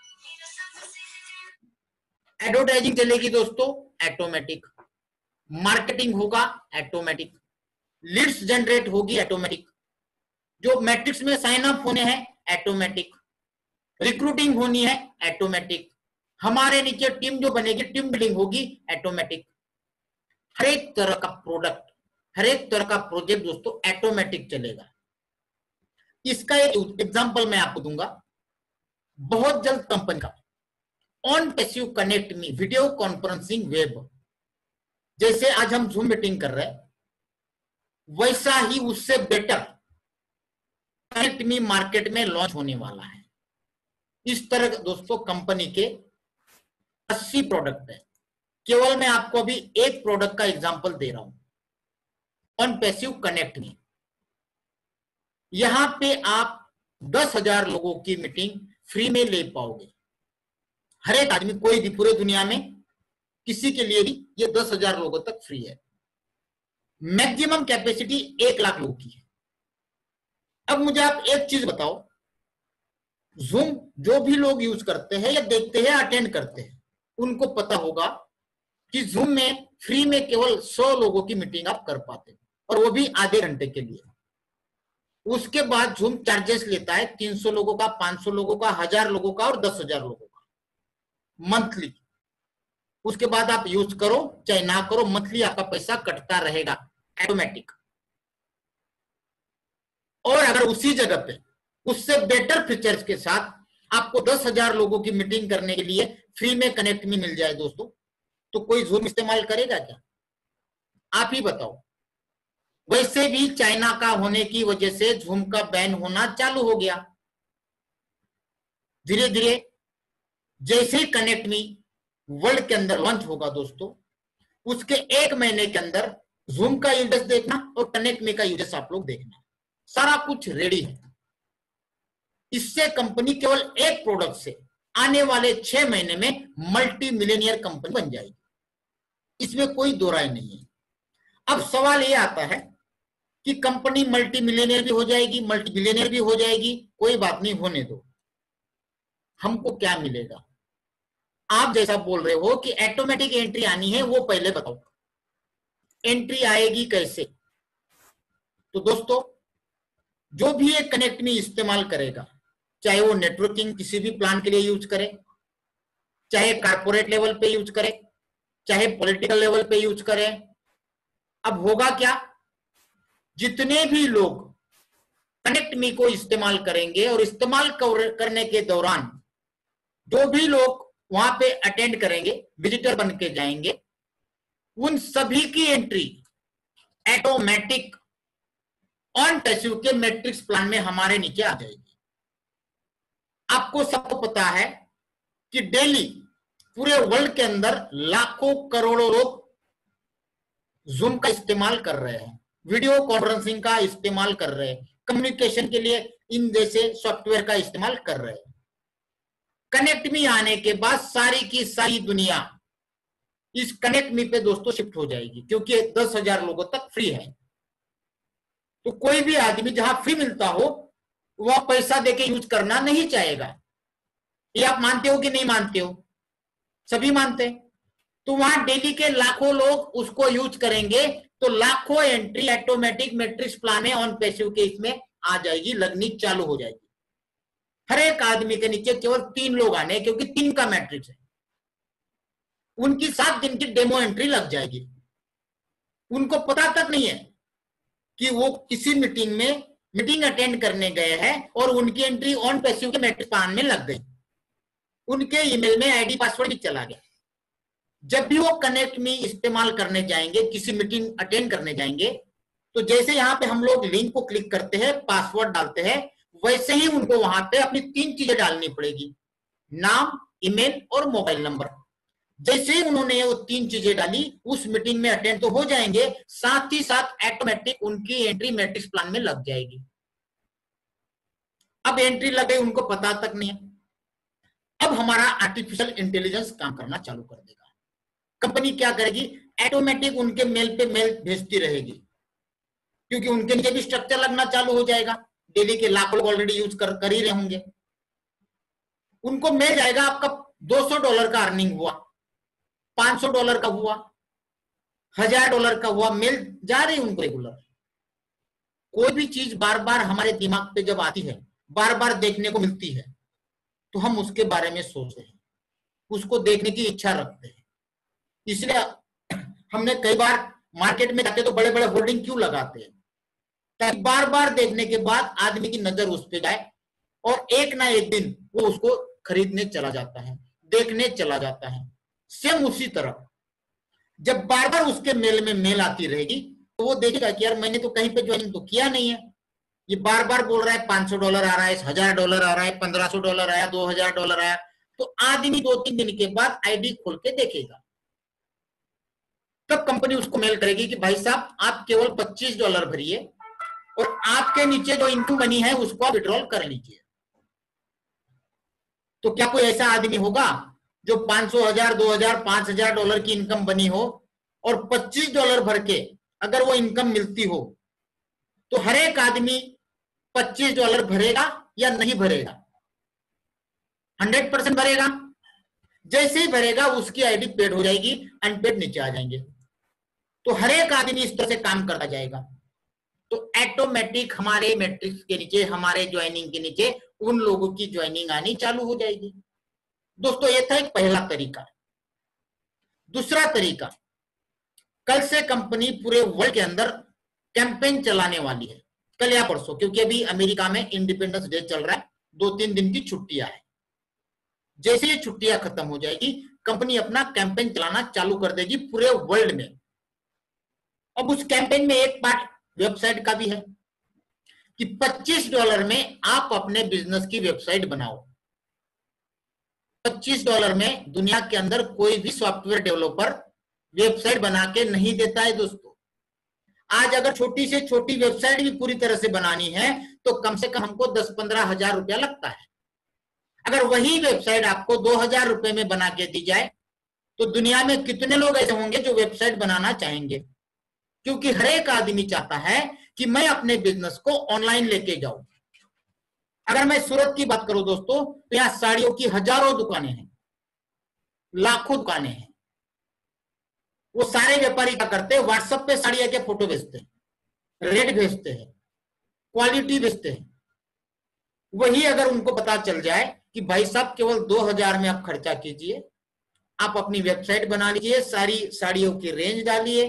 एडवर्टाइजिंग चलेगी दोस्तों ऑटोमेटिक, मार्केटिंग होगा ऑटोमेटिक, लीड्स जनरेट होगी ऑटोमेटिक, जो मैट्रिक्स में साइन अप होने हैं ऑटोमेटिक, रिक्रूटिंग होनी है ऑटोमेटिक, हमारे नीचे टीम जो बनेगी टीम बिल्डिंग होगी ऑटोमेटिक। हर एक तरह का प्रोडक्ट, हर एक तरह का प्रोजेक्ट दोस्तों ऑटोमेटिक चलेगा। इसका एक एग्जांपल मैं आपको दूंगा। बहुत जल्द कंपनी का on passive connect me video conferencing web, जैसे आज हम जूम मीटिंग कर रहे हैं, वैसा ही उससे बेटर कनेक्ट मी मार्केट में लॉन्च होने वाला है। इस तरह दोस्तों कंपनी के 80 प्रोडक्ट है। केवल मैं आपको अभी एक प्रोडक्ट का एग्जांपल दे रहा हूं, ऑन पैसिव कनेक्ट मी। यहां पे आप 10,000 लोगों की मीटिंग फ्री में ले पाओगे। हर एक आदमी, कोई भी पूरे दुनिया में किसी के लिए भी ये 10,000 लोगों तक फ्री है। मैक्सिमम कैपेसिटी 1 लाख लोगों की है। अब मुझे आप एक चीज बताओ, जूम जो भी लोग यूज करते हैं या देखते हैं अटेंड करते हैं, उनको पता होगा कि जूम में फ्री में केवल 100 लोगों की मीटिंग आप कर पाते हैं, और वो भी आधे घंटे के लिए। उसके बाद जूम चार्जेस लेता है 300 लोगों का, 500 लोगों का, 1000 लोगों का और 10,000 लोगों का मंथली। उसके बाद आप यूज करो चाहे ना करो, मंथली आपका पैसा कटता रहेगा ऑटोमेटिक। और अगर उसी जगह पे उससे बेटर फीचर्स के साथ आपको 10,000 लोगों की मीटिंग करने के लिए फ्री में कनेक्ट में मिल जाए दोस्तों, तो कोई जूम इस्तेमाल करेगा क्या? आप ही बताओ। वैसे भी चाइना का होने की वजह से जूम का बैन होना चालू हो गया। धीरे धीरे जैसे ही कनेक्ट मी वर्ल्ड के अंदर लॉन्च होगा दोस्तों, उसके 1 महीने के अंदर जूम का यूजर्स देखना और कनेक्ट मी का यूजर्स आप लोग देखना, सारा कुछ रेडी है। इससे कंपनी केवल एक प्रोडक्ट से आने वाले 6 महीने में मल्टी मिलियनियर कंपनी बन जाएगी, इसमें कोई दो राय नहीं है। अब सवाल ये आता है कि कंपनी मल्टी मिलियनियर भी हो जाएगी, मल्टी बिलियनियर भी हो जाएगी, कोई बात नहीं, होने दो। हमको क्या मिलेगा? आप जैसा बोल रहे हो कि ऑटोमेटिक एंट्री आनी है, वो पहले बताओ एंट्री आएगी कैसे। तो दोस्तों, जो भी एक कनेक्ट मी इस्तेमाल करेगा, चाहे वो नेटवर्किंग किसी भी प्लान के लिए यूज करे, चाहे कारपोरेट लेवल पे यूज करे, चाहे पॉलिटिकल लेवल पे यूज करे, अब होगा क्या, जितने भी लोग कनेक्ट मी को इस्तेमाल करेंगे और इस्तेमाल करने के दौरान जो भी लोग वहां पे अटेंड करेंगे, विजिटर बन के जाएंगे, उन सभी की एंट्री ऑटोमेटिक ऑन पैसिव के मैट्रिक्स प्लान में हमारे नीचे आ जाएगी। आपको सबको पता है कि डेली पूरे वर्ल्ड के अंदर लाखों करोड़ों लोग जूम का इस्तेमाल कर रहे हैं, वीडियो कॉन्फ्रेंसिंग का इस्तेमाल कर रहे हैं, कम्युनिकेशन के लिए इन जैसे सॉफ्टवेयर का इस्तेमाल कर रहे हैं। कनेक्ट मी आने के बाद सारी की सारी दुनिया इस कनेक्ट मी पे दोस्तों शिफ्ट हो जाएगी, क्योंकि 10,000 लोगों तक फ्री है। तो कोई भी आदमी जहां फ्री मिलता हो वह पैसा देके यूज करना नहीं चाहेगा। ये आप मानते हो कि नहीं मानते हो? सभी मानते हैं। तो वहां डेली के लाखों लोग उसको यूज करेंगे, तो लाखों एंट्री ऑटोमेटिक मैट्रिक्स प्लान में ऑन पैसिव के इसमें आ जाएगी, लगनी चालू हो जाएगी। हर एक आदमी के नीचे केवल 3 लोग आने, क्योंकि 3 का मैट्रिक्स है। उनकी 7 दिन की डेमो एंट्री लग जाएगी। उनको पता तक नहीं है कि वो किसी मीटिंग अटेंड करने गए हैं और उनकी एंट्री ऑन पैसिव के मैट्रिक्स प्लान में लग गई। उनके ईमेल में आईडी पासवर्ड भी चला गया। जब भी वो कनेक्ट मी इस्तेमाल करने जाएंगे, किसी मीटिंग अटेंड करने जाएंगे, तो जैसे यहाँ पे हम लोग लिंक को क्लिक करते हैं, पासवर्ड डालते हैं, वैसे ही उनको वहां पे अपनी 3 चीजें डालनी पड़ेगी, नाम, ईमेल और मोबाइल नंबर। जैसे ही उन्होंने वो 3 चीजें डाली, उस मीटिंग में अटेंड तो हो जाएंगे, साथ ही साथ ऑटोमेटिक उनकी एंट्री मैट्रिक्स प्लान में लग जाएगी। अब एंट्री लग गई, उनको पता तक नहीं है। अब हमारा आर्टिफिशियल इंटेलिजेंस काम करना चालू कर देगा। कंपनी क्या करेगी, ऑटोमेटिक उनके मेल पे मेल भेजती रहेगी, क्योंकि उनके नीचे भी स्ट्रक्चर लगना चालू हो जाएगा। डेली के लाखों लोग ऑलरेडी यूज कर ही रहे होंगे। उनको मिल जाएगा आपका $200 का अर्निंग हुआ, $500 का हुआ, $1000 का हुआ, मिल जा रही उनको रेगुलर। कोई भी चीज बार बार हमारे दिमाग पे जब आती है, बार बार देखने को मिलती है, तो हम उसके बारे में सोचते हैं, उसको देखने की इच्छा रखते हैं। इसलिए हमने कई बार मार्केट में जाते तो बड़े बड़े होर्डिंग क्यों लगाते हैं, ताकि बार बार देखने के बाद आदमी की नजर उस पर जाए और एक ना एक दिन वो उसको खरीदने चला जाता है, देखने चला जाता है। सेम उसी तरह जब बार बार उसके मेल में मेल आती रहेगी, तो वो देखेगा कि यार मैंने तो कहीं पे ज्वाइनिंग तो किया नहीं है, ये बार बार बोल रहा है $500 आ रहा है, $1000 आ रहा है, $1500 आया, $2000 आया। तो आदमी 2-3 दिन के बाद आईडी खोल के देखेगा। तब कंपनी उसको मेल करेगी कि भाई साहब आप केवल $25 भरिए और आपके नीचे जो इनकम बनी है उसको आप विड्रॉल कर लीजिए। तो क्या कोई ऐसा आदमी होगा जो 500, 1000, 2000, $5000 की इनकम बनी हो और $25 भर के अगर वो इनकम मिलती हो, तो हर एक आदमी $25 भरेगा या नहीं भरेगा? 100% भरेगा। जैसे ही भरेगा उसकी आईडी पेड हो जाएगी, अनपेड नीचे आ जाएंगे। तो हर एक आदमी इस तरह से काम करता जाएगा। तो ऑटोमेटिक हमारे मैट्रिक्स के नीचे, हमारे ज्वाइनिंग के नीचे उन लोगों की ज्वाइनिंग आनी चालू हो जाएगी। दोस्तों, ये था एक पहला तरीका। दूसरा तरीका, कल से कंपनी पूरे वर्ल्ड के अंदर कैंपेन चलाने वाली है, कल या परसों, क्योंकि अभी अमेरिका में इंडिपेंडेंस डे चल रहा है, 2-3 दिन की छुट्टियां है। जैसे ये छुट्टियां खत्म हो जाएगी, कंपनी अपना कैंपेन चलाना चालू कर देगी पूरे वर्ल्ड में। अब उस कैंपेन में एक पार्ट वेबसाइट का भी है कि $25 में आप अपने बिजनेस की वेबसाइट बनाओ। $25 में दुनिया के अंदर कोई भी सॉफ्टवेयर डेवलपर वेबसाइट बना के नहीं देता है दोस्तों। आज अगर छोटी से छोटी वेबसाइट भी पूरी तरह से बनानी है तो कम से कम हमको 10-15 हजार रुपया लगता है। अगर वही वेबसाइट आपको 2000 रुपए में बना के दी जाए, तो दुनिया में कितने लोग ऐसे होंगे जो वेबसाइट बनाना चाहेंगे? क्योंकि हर एक आदमी चाहता है कि मैं अपने बिजनेस को ऑनलाइन लेके जाऊं। अगर मैं सूरत की बात करूं दोस्तों, तो यहां साड़ियों की हजारों दुकानें हैं। लाखों दुकानें हैं। वो सारे व्यापारी क्या करते हैं, व्हाट्सएप पे साड़ियां के फोटो भेजते हैं, रेट भेजते हैं, क्वालिटी भेजते हैं। वही अगर उनको पता चल जाए कि भाई साहब केवल 2000 में आप खर्चा कीजिए, आप अपनी वेबसाइट बना लीजिए, सारी साड़ियों की रेंज डालिए,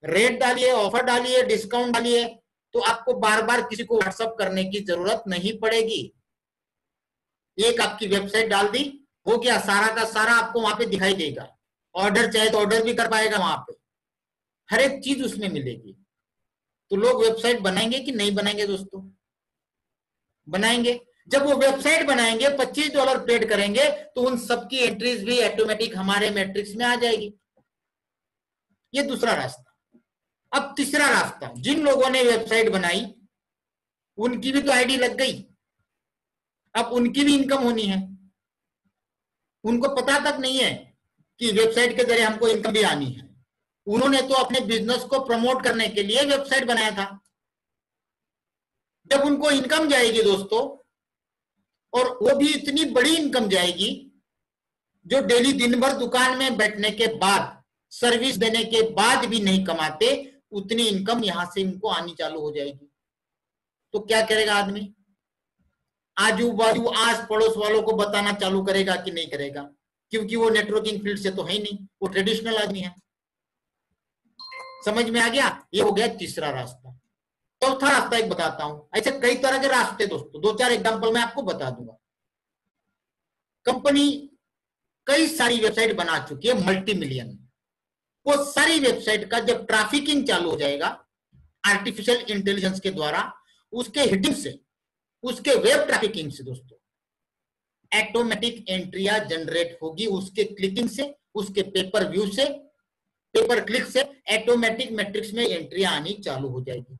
रेट डालिए, ऑफर डालिए, डिस्काउंट डालिए, तो आपको बार बार किसी को व्हाट्सएप करने की जरूरत नहीं पड़ेगी। एक आपकी वेबसाइट डाल दी, हो गया, सारा का सारा आपको वहां पे दिखाई देगा। ऑर्डर चाहे तो ऑर्डर भी कर पाएगा, वहां पे हर एक चीज उसमें मिलेगी। तो लोग वेबसाइट बनाएंगे कि नहीं बनाएंगे दोस्तों? बनाएंगे। जब वो वेबसाइट बनाएंगे, $25 पेड करेंगे, तो उन सबकी एंट्रीज भी ऑटोमेटिक हमारे मैट्रिक्स में आ जाएगी। ये दूसरा रास्ता। अब तीसरा रास्ता, जिन लोगों ने वेबसाइट बनाई उनकी भी तो आईडी लग गई, अब उनकी भी इनकम होनी है। उनको पता तक नहीं है कि वेबसाइट के जरिए हमको इनकम भी आनी है। उन्होंने तो अपने बिजनेस को प्रमोट करने के लिए वेबसाइट बनाया था। जब उनको इनकम जाएगी दोस्तों, और वो भी इतनी बड़ी इनकम जाएगी जो डेली दिन भर दुकान में बैठने के बाद, सर्विस देने के बाद भी नहीं कमाते, उतनी इनकम यहां से इनको आनी चालू हो जाएगी। तो क्या करेगा आदमी? आजू बाजू आस पड़ोस वालों को बताना चालू करेगा कि नहीं करेगा? क्योंकि वो नेटवर्किंग फील्ड से तो है ही नहीं, वो ट्रेडिशनल आदमी है। समझ में आ गया? ये हो गया तीसरा रास्ता। चौथा रास्ता एक बताता हूं। ऐसे कई तरह के रास्ते दोस्तों, 2-4 एग्जांपल मैं आपको बता दूंगा। कंपनी कई सारी वेबसाइट बना चुकी है, मल्टी मिलियन। वो सारी वेबसाइट का जब ट्रैफिकिंग चालू हो जाएगा आर्टिफिशियल इंटेलिजेंस के द्वारा, उसके हिटिंग से, उसके वेब ट्रैफिकिंग से दोस्तों ऑटोमेटिक एंट्रिया जनरेट होगी। उसके क्लिकिंग से, उसके पेपर व्यू से, पेपर क्लिक से ऑटोमेटिक मैट्रिक्स में एंट्रिया आनी चालू हो जाएगी।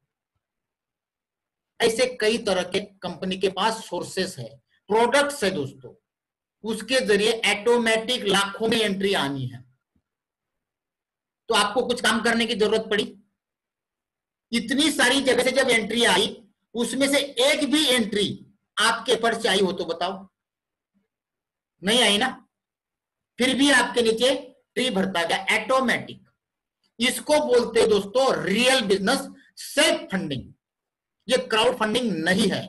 ऐसे कई तरह के कंपनी के पास सोर्सेस है, प्रोडक्ट्स है दोस्तों, उसके जरिए ऑटोमेटिक लाखों में एंट्री आनी है। तो आपको कुछ काम करने की जरूरत पड़ी? इतनी सारी जगह से जब एंट्री आई, उसमें से एक भी एंट्री आपके एफर्ट से आई हो तो बताओ? नहीं आई ना? फिर भी आपके नीचे ट्री भरता गया ऑटोमेटिक। इसको बोलते हैं दोस्तों रियल बिजनेस सेल्फ फंडिंग। ये क्राउड फंडिंग नहीं है।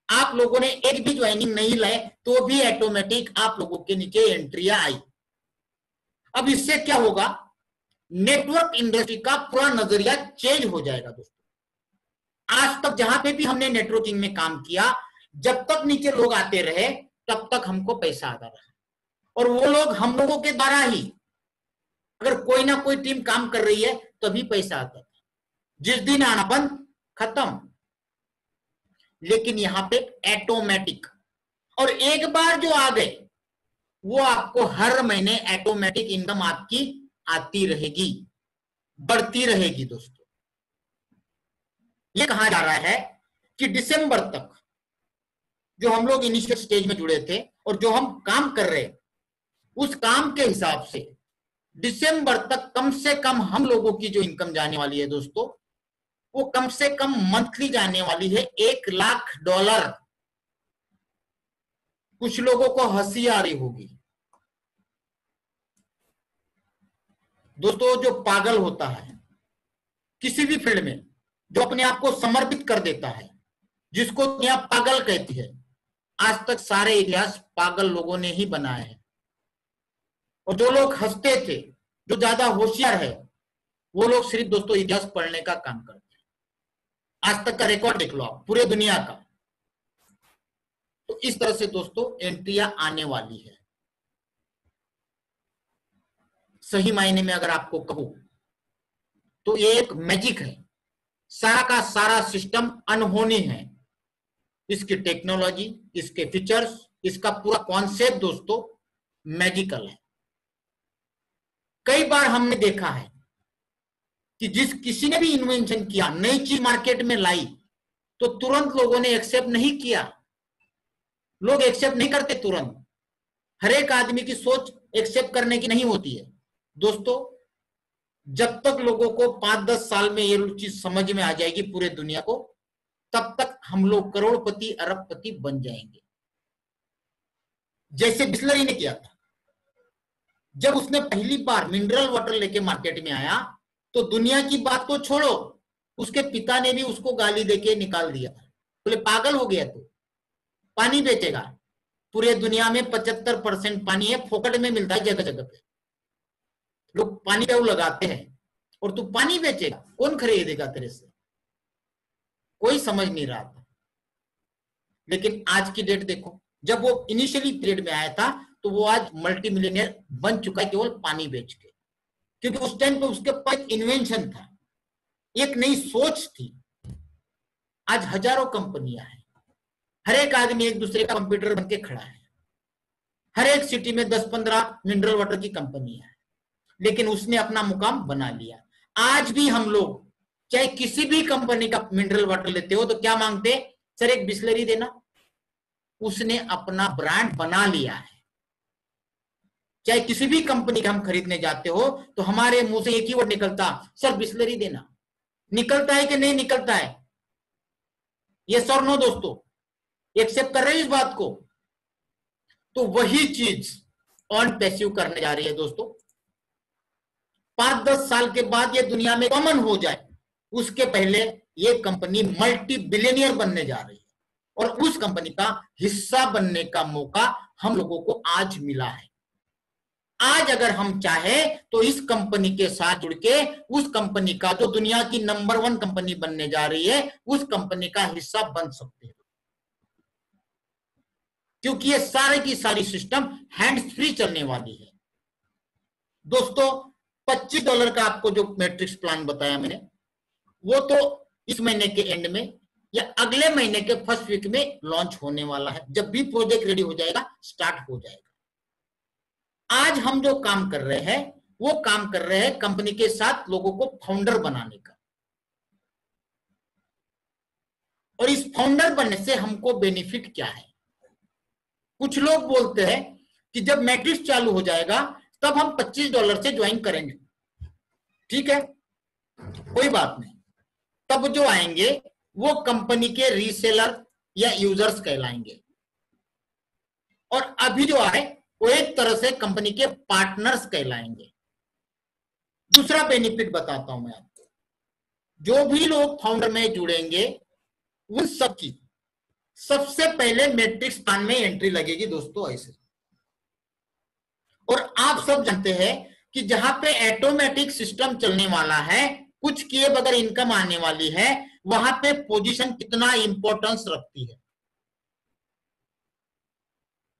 आप लोगों ने एक भी ज्वाइनिंग नहीं लाए तो भी ऑटोमेटिक आप लोगों के नीचे एंट्रियां आई। अब इससे क्या होगा? नेटवर्क इंडस्ट्री का पूरा नजरिया चेंज हो जाएगा दोस्तों। आज तक जहां पे भी हमने नेटवर्किंग में काम किया, जब तक नीचे लोग आते रहे तब तक हमको पैसा आता रहा, और वो लोग हम लोगों के द्वारा ही, अगर कोई ना कोई टीम काम कर रही है तभी पैसा आता था। जिस दिन आना बंद, खत्म। लेकिन यहां पे ऑटोमेटिक, और एक बार जो आ गए वो आपको हर महीने ऑटोमेटिक इनकम आपकी आती रहेगी, बढ़ती रहेगी दोस्तों। ये कहा जा रहा है कि दिसंबर तक जो हम लोग इनिशियल स्टेज में जुड़े थे और जो हम काम कर रहे, उस काम के हिसाब से दिसंबर तक कम से कम हम लोगों की जो इनकम जाने वाली है दोस्तों, वो कम से कम मंथली जाने वाली है $1,00,000। कुछ लोगों को हंसी आ रही होगी दोस्तों। जो पागल होता है किसी भी फील्ड में, जो अपने आप को समर्पित कर देता है, जिसको दुनिया पागल कहती है, आज तक सारे इतिहास पागल लोगों ने ही बनाए हैं। और जो लोग हंसते थे, जो ज्यादा होशियार है, वो लोग सिर्फ दोस्तों इतिहास पढ़ने का काम करते हैं। आज तक का रिकॉर्ड देख लो आप, पूरे दुनिया का। तो इस तरह से दोस्तों एंट्रियां आने वाली है। सही मायने में अगर आपको कहूं तो ये एक मैजिक है। सारा का सारा सिस्टम अनहोनी है। इसकी टेक्नोलॉजी, इसके फीचर्स, इसका पूरा कॉन्सेप्ट दोस्तों मैजिकल है। कई बार हमने देखा है कि किसी ने भी इन्वेंशन किया, नई चीज मार्केट में लाई, तो तुरंत लोगों ने एक्सेप्ट नहीं किया। लोग एक्सेप्ट नहीं करते तुरंत। हर एक आदमी की सोच एक्सेप्ट करने की नहीं होती है दोस्तों। जब तक लोगों को 5-10 साल में ये चीज समझ में आ जाएगी पूरे दुनिया को, तब तक हम लोग करोड़पति अरबपति बन जाएंगे, जैसे बिस्लरी ने किया था। जब उसने पहली बार मिनरल वाटर लेके मार्केट में आया तो दुनिया की बात तो छोड़ो, उसके पिता ने भी उसको गाली देके निकाल दिया। बोले पागल हो गया तू, पानी बेचेगा? पूरे दुनिया में 75% पानी है, फोकट में मिलता है जगह जगह पे, लोग पानी का लगाते हैं, और तू पानी बेचेगा? कौन खरीदेगा तेरे से? कोई समझ नहीं रहा था। लेकिन आज की डेट देखो, जब वो इनिशियली पीरियड में आया था तो वो आज मल्टी मिलियनियर बन चुका है केवल पानी बेच के, क्योंकि उस टाइम पे उसके पास इन्वेंशन था, एक नई सोच थी। आज हजारों कंपनियां हैं, हर एक आदमी एक दूसरे का कंप्यूटर बन के खड़ा है, हर एक सिटी में 10-15 मिनरल वाटर की कंपनियां हैं, लेकिन उसने अपना मुकाम बना लिया। आज भी हम लोग चाहे किसी भी कंपनी का मिनरल वाटर लेते हो तो क्या मांगते? सर एक बिस्लरी देना। उसने अपना ब्रांड बना लिया है। चाहे किसी भी कंपनी का हम खरीदने जाते हो तो हमारे मुंह से एक ही वर्ड निकलता, सर बिस्लरी देना। निकलता है कि नहीं निकलता है? यस और नो दोस्तों, एक्सेप्ट कर रहे हैं इस बात को? तो वही चीज ऑन पैसिव करने जा रही है दोस्तों। 5-10 साल के बाद ये दुनिया में कॉमन हो जाए, उसके पहले ये कंपनी मल्टी बिलियनियर बनने जा रही है, और उस कंपनी का हिस्सा बनने का मौका हम लोगों को आज मिला है। आज अगर हम चाहे तो इस कंपनी के साथ जुड़ के उस कंपनी का, जो दुनिया की नंबर 1 कंपनी बनने जा रही है, उस कंपनी का हिस्सा बन सकते हैं, क्योंकि ये सारे की सारी सिस्टम हैंड्स फ्री चलने वाली है। दोस्तों $25 का आपको जो मैट्रिक्स प्लान बताया मैंने, वो तो इस महीने के एंड में या अगले महीने के फर्स्ट वीक में लॉन्च होने वाला है। जब भी प्रोजेक्ट रेडी हो जाएगा, स्टार्ट हो जाएगा। आज हम जो काम कर रहे हैं वो काम कर रहे हैं कंपनी के साथ लोगों को फाउंडर बनाने का। और इस फाउंडर बनने से हमको बेनिफिट क्या है? कुछ लोग बोलते हैं कि जब मैट्रिक्स चालू हो जाएगा तब हम $25 से ज्वाइन करेंगे। ठीक है, कोई बात नहीं। तब जो आएंगे वो कंपनी के रीसेलर या यूजर्स कहलाएंगे, और अभी जो आए वो एक तरह से कंपनी के पार्टनर्स कहलाएंगे। दूसरा बेनिफिट बताता हूं मैं आपको, जो भी लोग फाउंडर में जुड़ेंगे उन सब की सबसे पहले मैट्रिक्स प्लान में एंट्री लगेगी दोस्तों, ऐसे। और आप सब जानते हैं कि जहां पे ऑटोमेटिक सिस्टम चलने वाला है, कुछ किए बगैर इनकम आने वाली है, वहां पे पोजीशन कितना इंपॉर्टेंस रखती है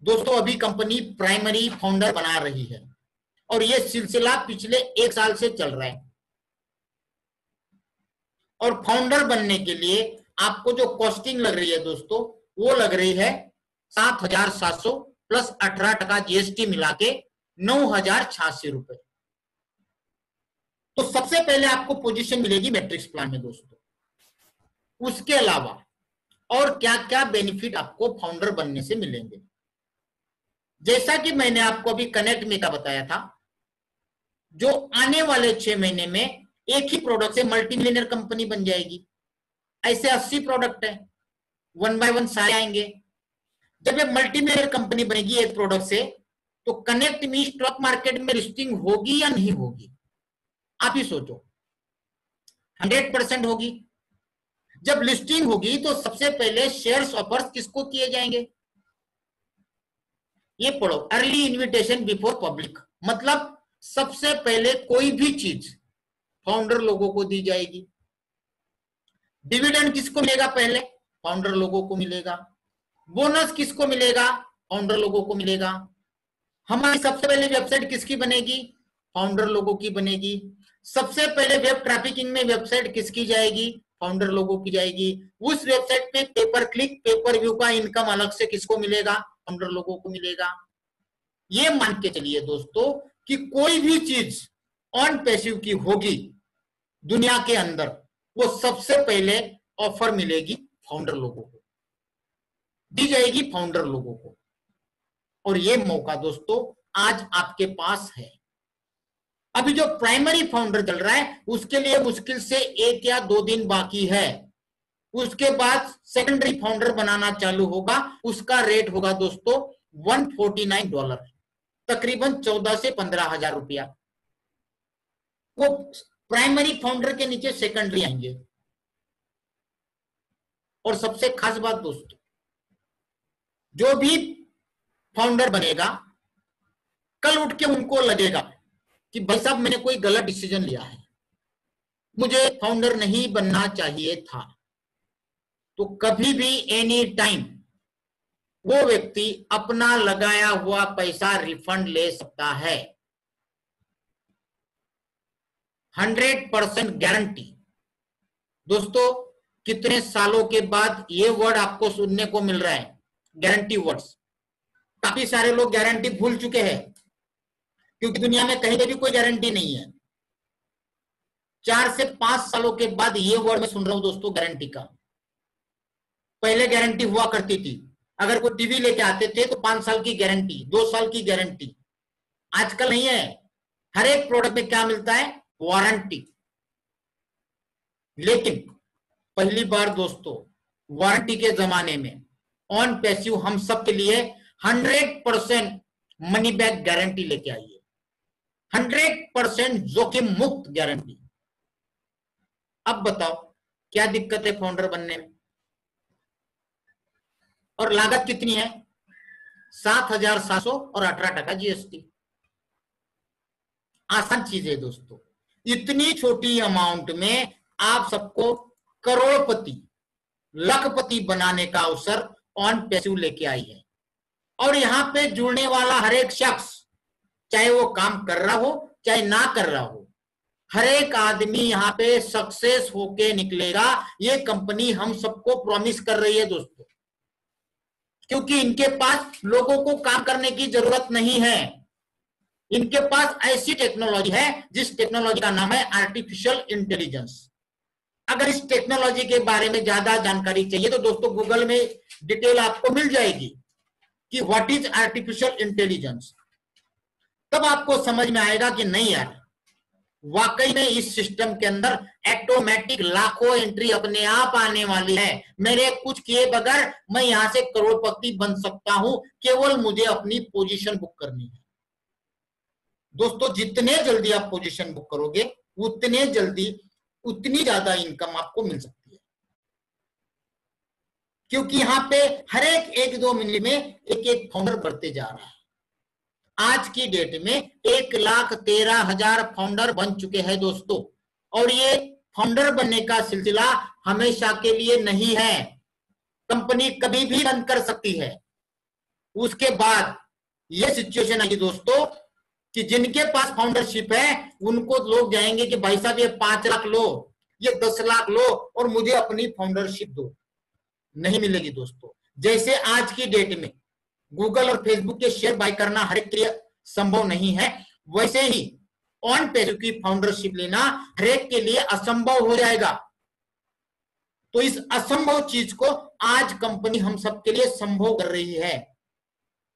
दोस्तों। अभी कंपनी प्राइमरी फाउंडर बना रही है और यह सिलसिला पिछले 1 साल से चल रहा है। और फाउंडर बनने के लिए आपको जो कॉस्टिंग लग रही है दोस्तों, वो लग रही है 7,700 प्लस 18% जीएसटी मिला के 9,086 रुपए। तो सबसे पहले आपको पोजीशन मिलेगी मैट्रिक्स प्लान में दोस्तों। उसके अलावा और क्या क्या बेनिफिट आपको फाउंडर बनने से मिलेंगे, जैसा कि मैंने आपको अभी कनेक्ट में का बताया था, जो आने वाले 6 महीने में एक ही प्रोडक्ट से मल्टी मिलियनर कंपनी बन जाएगी। ऐसे 80 प्रोडक्ट है, 1 बाय 1 सारे आएंगे। जब एक मल्टी मिलियनर कंपनी बनेगी एक प्रोडक्ट से, तो कनेक्ट में स्टॉक मार्केट में लिस्टिंग होगी या नहीं होगी? आप ही सोचो। 100% होगी। जब लिस्टिंग होगी तो सबसे पहले शेयर्स ऑफर्स किसको किए जाएंगे? ये पढ़ो, अर्ली इन्विटेशन बिफोर पब्लिक। मतलब सबसे पहले कोई भी चीज फाउंडर लोगों को दी जाएगी। डिविडेंड किसको मिलेगा? पहले फाउंडर लोगों को मिलेगा। बोनस किसको मिलेगा? फाउंडर लोगों को मिलेगा। हमारी सबसे पहले वेबसाइट किसकी बनेगी? फाउंडर लोगों की बनेगी। सबसे पहले वेब ट्रैफिकिंग में वेबसाइट किसकी जाएगी? फाउंडर लोगों की जाएगी। उस वेबसाइट पे पेपर क्लिक, पेपर व्यू का इनकम अलग से किसको मिलेगा? फाउंडर लोगों को मिलेगा। ये मान के चलिए दोस्तों कि कोई भी चीज ऑन पैसिव की होगी दुनिया के अंदर, वो सबसे पहले ऑफर मिलेगी फाउंडर लोगों को, दी जाएगी फाउंडर लोगों को। और ये मौका दोस्तों आज आपके पास है। अभी जो प्राइमरी फाउंडर चल रहा है उसके लिए मुश्किल से 1 या 2 दिन बाकी है। उसके बाद सेकेंडरी फाउंडर बनाना चालू होगा। उसका रेट होगा दोस्तों $149। तकरीबन 14 से 15,000 रुपया। वो प्राइमरी फाउंडर के नीचे सेकेंडरी आएंगे। और सबसे खास बात दोस्तों, जो भी फाउंडर बनेगा, कल उठ के उनको लगेगा कि भाई साहब मैंने कोई गलत डिसीजन लिया है, मुझे फाउंडर नहीं बनना चाहिए था, तो कभी भी एनी टाइम वो व्यक्ति अपना लगाया हुआ पैसा रिफंड ले सकता है। 100% गारंटी। दोस्तों, कितने सालों के बाद ये वर्ड आपको सुनने को मिल रहा है, गारंटी वर्ड्स। काफी सारे लोग गारंटी भूल चुके हैं, क्योंकि दुनिया में कहीं पे भी कोई गारंटी नहीं है। 4 से 5 सालों के बाद ये वर्ड मैं सुन रहा हूं दोस्तों, गारंटी का। पहले गारंटी हुआ करती थी, अगर कोई टीवी लेके आते थे तो 5 साल की गारंटी, 2 साल की गारंटी। आजकल नहीं है, हर एक प्रोडक्ट में क्या मिलता है, वारंटी। लेकिन पहली बार दोस्तों, वारंटी के जमाने में ऑन पैसिव हम सब के लिए 100% मनी बैक गारंटी लेके आई है। 100% जोखिम मुक्त गारंटी। अब बताओ क्या दिक्कत है फाउंडर बनने में? और लागत कितनी है? 7,700 और 18% जीएसटी। आसान चीज है दोस्तों। इतनी छोटी अमाउंट में आप सबको करोड़पति, लखपति बनाने का अवसर ऑन पैसिव लेके आई है। और यहां पे जुड़ने वाला हर एक शख्स, चाहे वो काम कर रहा हो चाहे ना कर रहा हो, हर एक आदमी यहां पे सक्सेस होके निकलेगा। ये कंपनी हम सबको प्रॉमिस कर रही है दोस्तों, क्योंकि इनके पास लोगों को काम करने की जरूरत नहीं है। इनके पास ऐसी टेक्नोलॉजी है जिस टेक्नोलॉजी का नाम है आर्टिफिशियल इंटेलिजेंस। अगर इस टेक्नोलॉजी के बारे में ज्यादा जानकारी चाहिए तो दोस्तों गूगल में डिटेल आपको मिल जाएगी कि व्हाट इज आर्टिफिशियल इंटेलिजेंस। तब आपको समझ में आएगा कि नहीं यार, वाकई में इस सिस्टम के अंदर ऑटोमेटिक लाखों एंट्री अपने आप आने वाली है। मेरे कुछ किए बगैर मैं यहां से करोड़पति बन सकता हूं, केवल मुझे अपनी पोजीशन बुक करनी है। दोस्तों, जितने जल्दी आप पोजीशन बुक करोगे उतने जल्दी उतनी ज्यादा इनकम आपको मिल सकती है, क्योंकि यहां पे हर एक 1-2 मिनट में एक फाउंडर बढ़ते जा रहा है। आज की डेट में 1,13,000 फाउंडर बन चुके हैं दोस्तों। और ये फाउंडर बनने का सिलसिला हमेशा के लिए नहीं है, कंपनी कभी भी बंद कर सकती है। उसके बाद ये सिचुएशन आई दोस्तों कि जिनके पास फाउंडरशिप है उनको लोग जाएंगे कि भाई साहब ये 5 लाख लो, ये 10 लाख लो और मुझे अपनी फाउंडरशिप दो। नहीं मिलेगी दोस्तों। जैसे आज की डेट में गूगल और फेसबुक के शेयर बाय करना हर एक के लिए संभव नहीं है, वैसे ही ऑन पैसिव की फाउंडरशिप लेना हर एक के लिए असंभव हो जाएगा। तो इस असंभव चीज को आज कंपनी हम सबके लिए संभव कर रही है।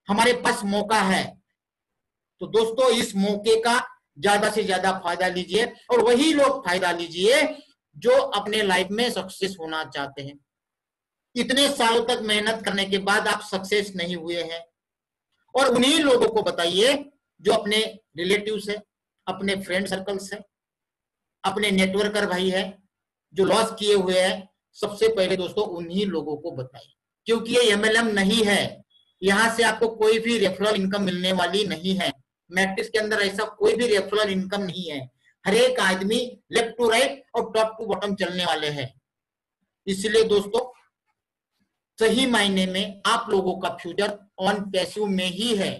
हमारे पास मौका है, तो दोस्तों इस मौके का ज्यादा से ज्यादा फायदा लीजिए और वही लोग फायदा लीजिए जो अपने लाइफ में सक्सेस होना चाहते हैं। इतने सालों तक मेहनत करने के बाद आप सक्सेस नहीं हुए हैं, और उन्हीं लोगों को बताइए जो अपने रिलेटिव्स है, अपने फ्रेंड सर्कल्स है, अपने नेटवर्कर भाई है जो लॉस किए हुए हैं। सबसे पहले दोस्तों उन्हीं लोगों को बताइए, क्योंकि ये MLM नहीं है। यहां से आपको कोई भी रेफरल इनकम मिलने वाली नहीं है। मैट्रिक्स के अंदर ऐसा कोई भी रेफरल इनकम नहीं है। हर एक आदमी लेफ्ट टू राइट और टॉप टू बॉटम चलने वाले हैं। इसलिए दोस्तों सही मायने में आप लोगों का फ्यूचर ऑन पैसिव में ही है।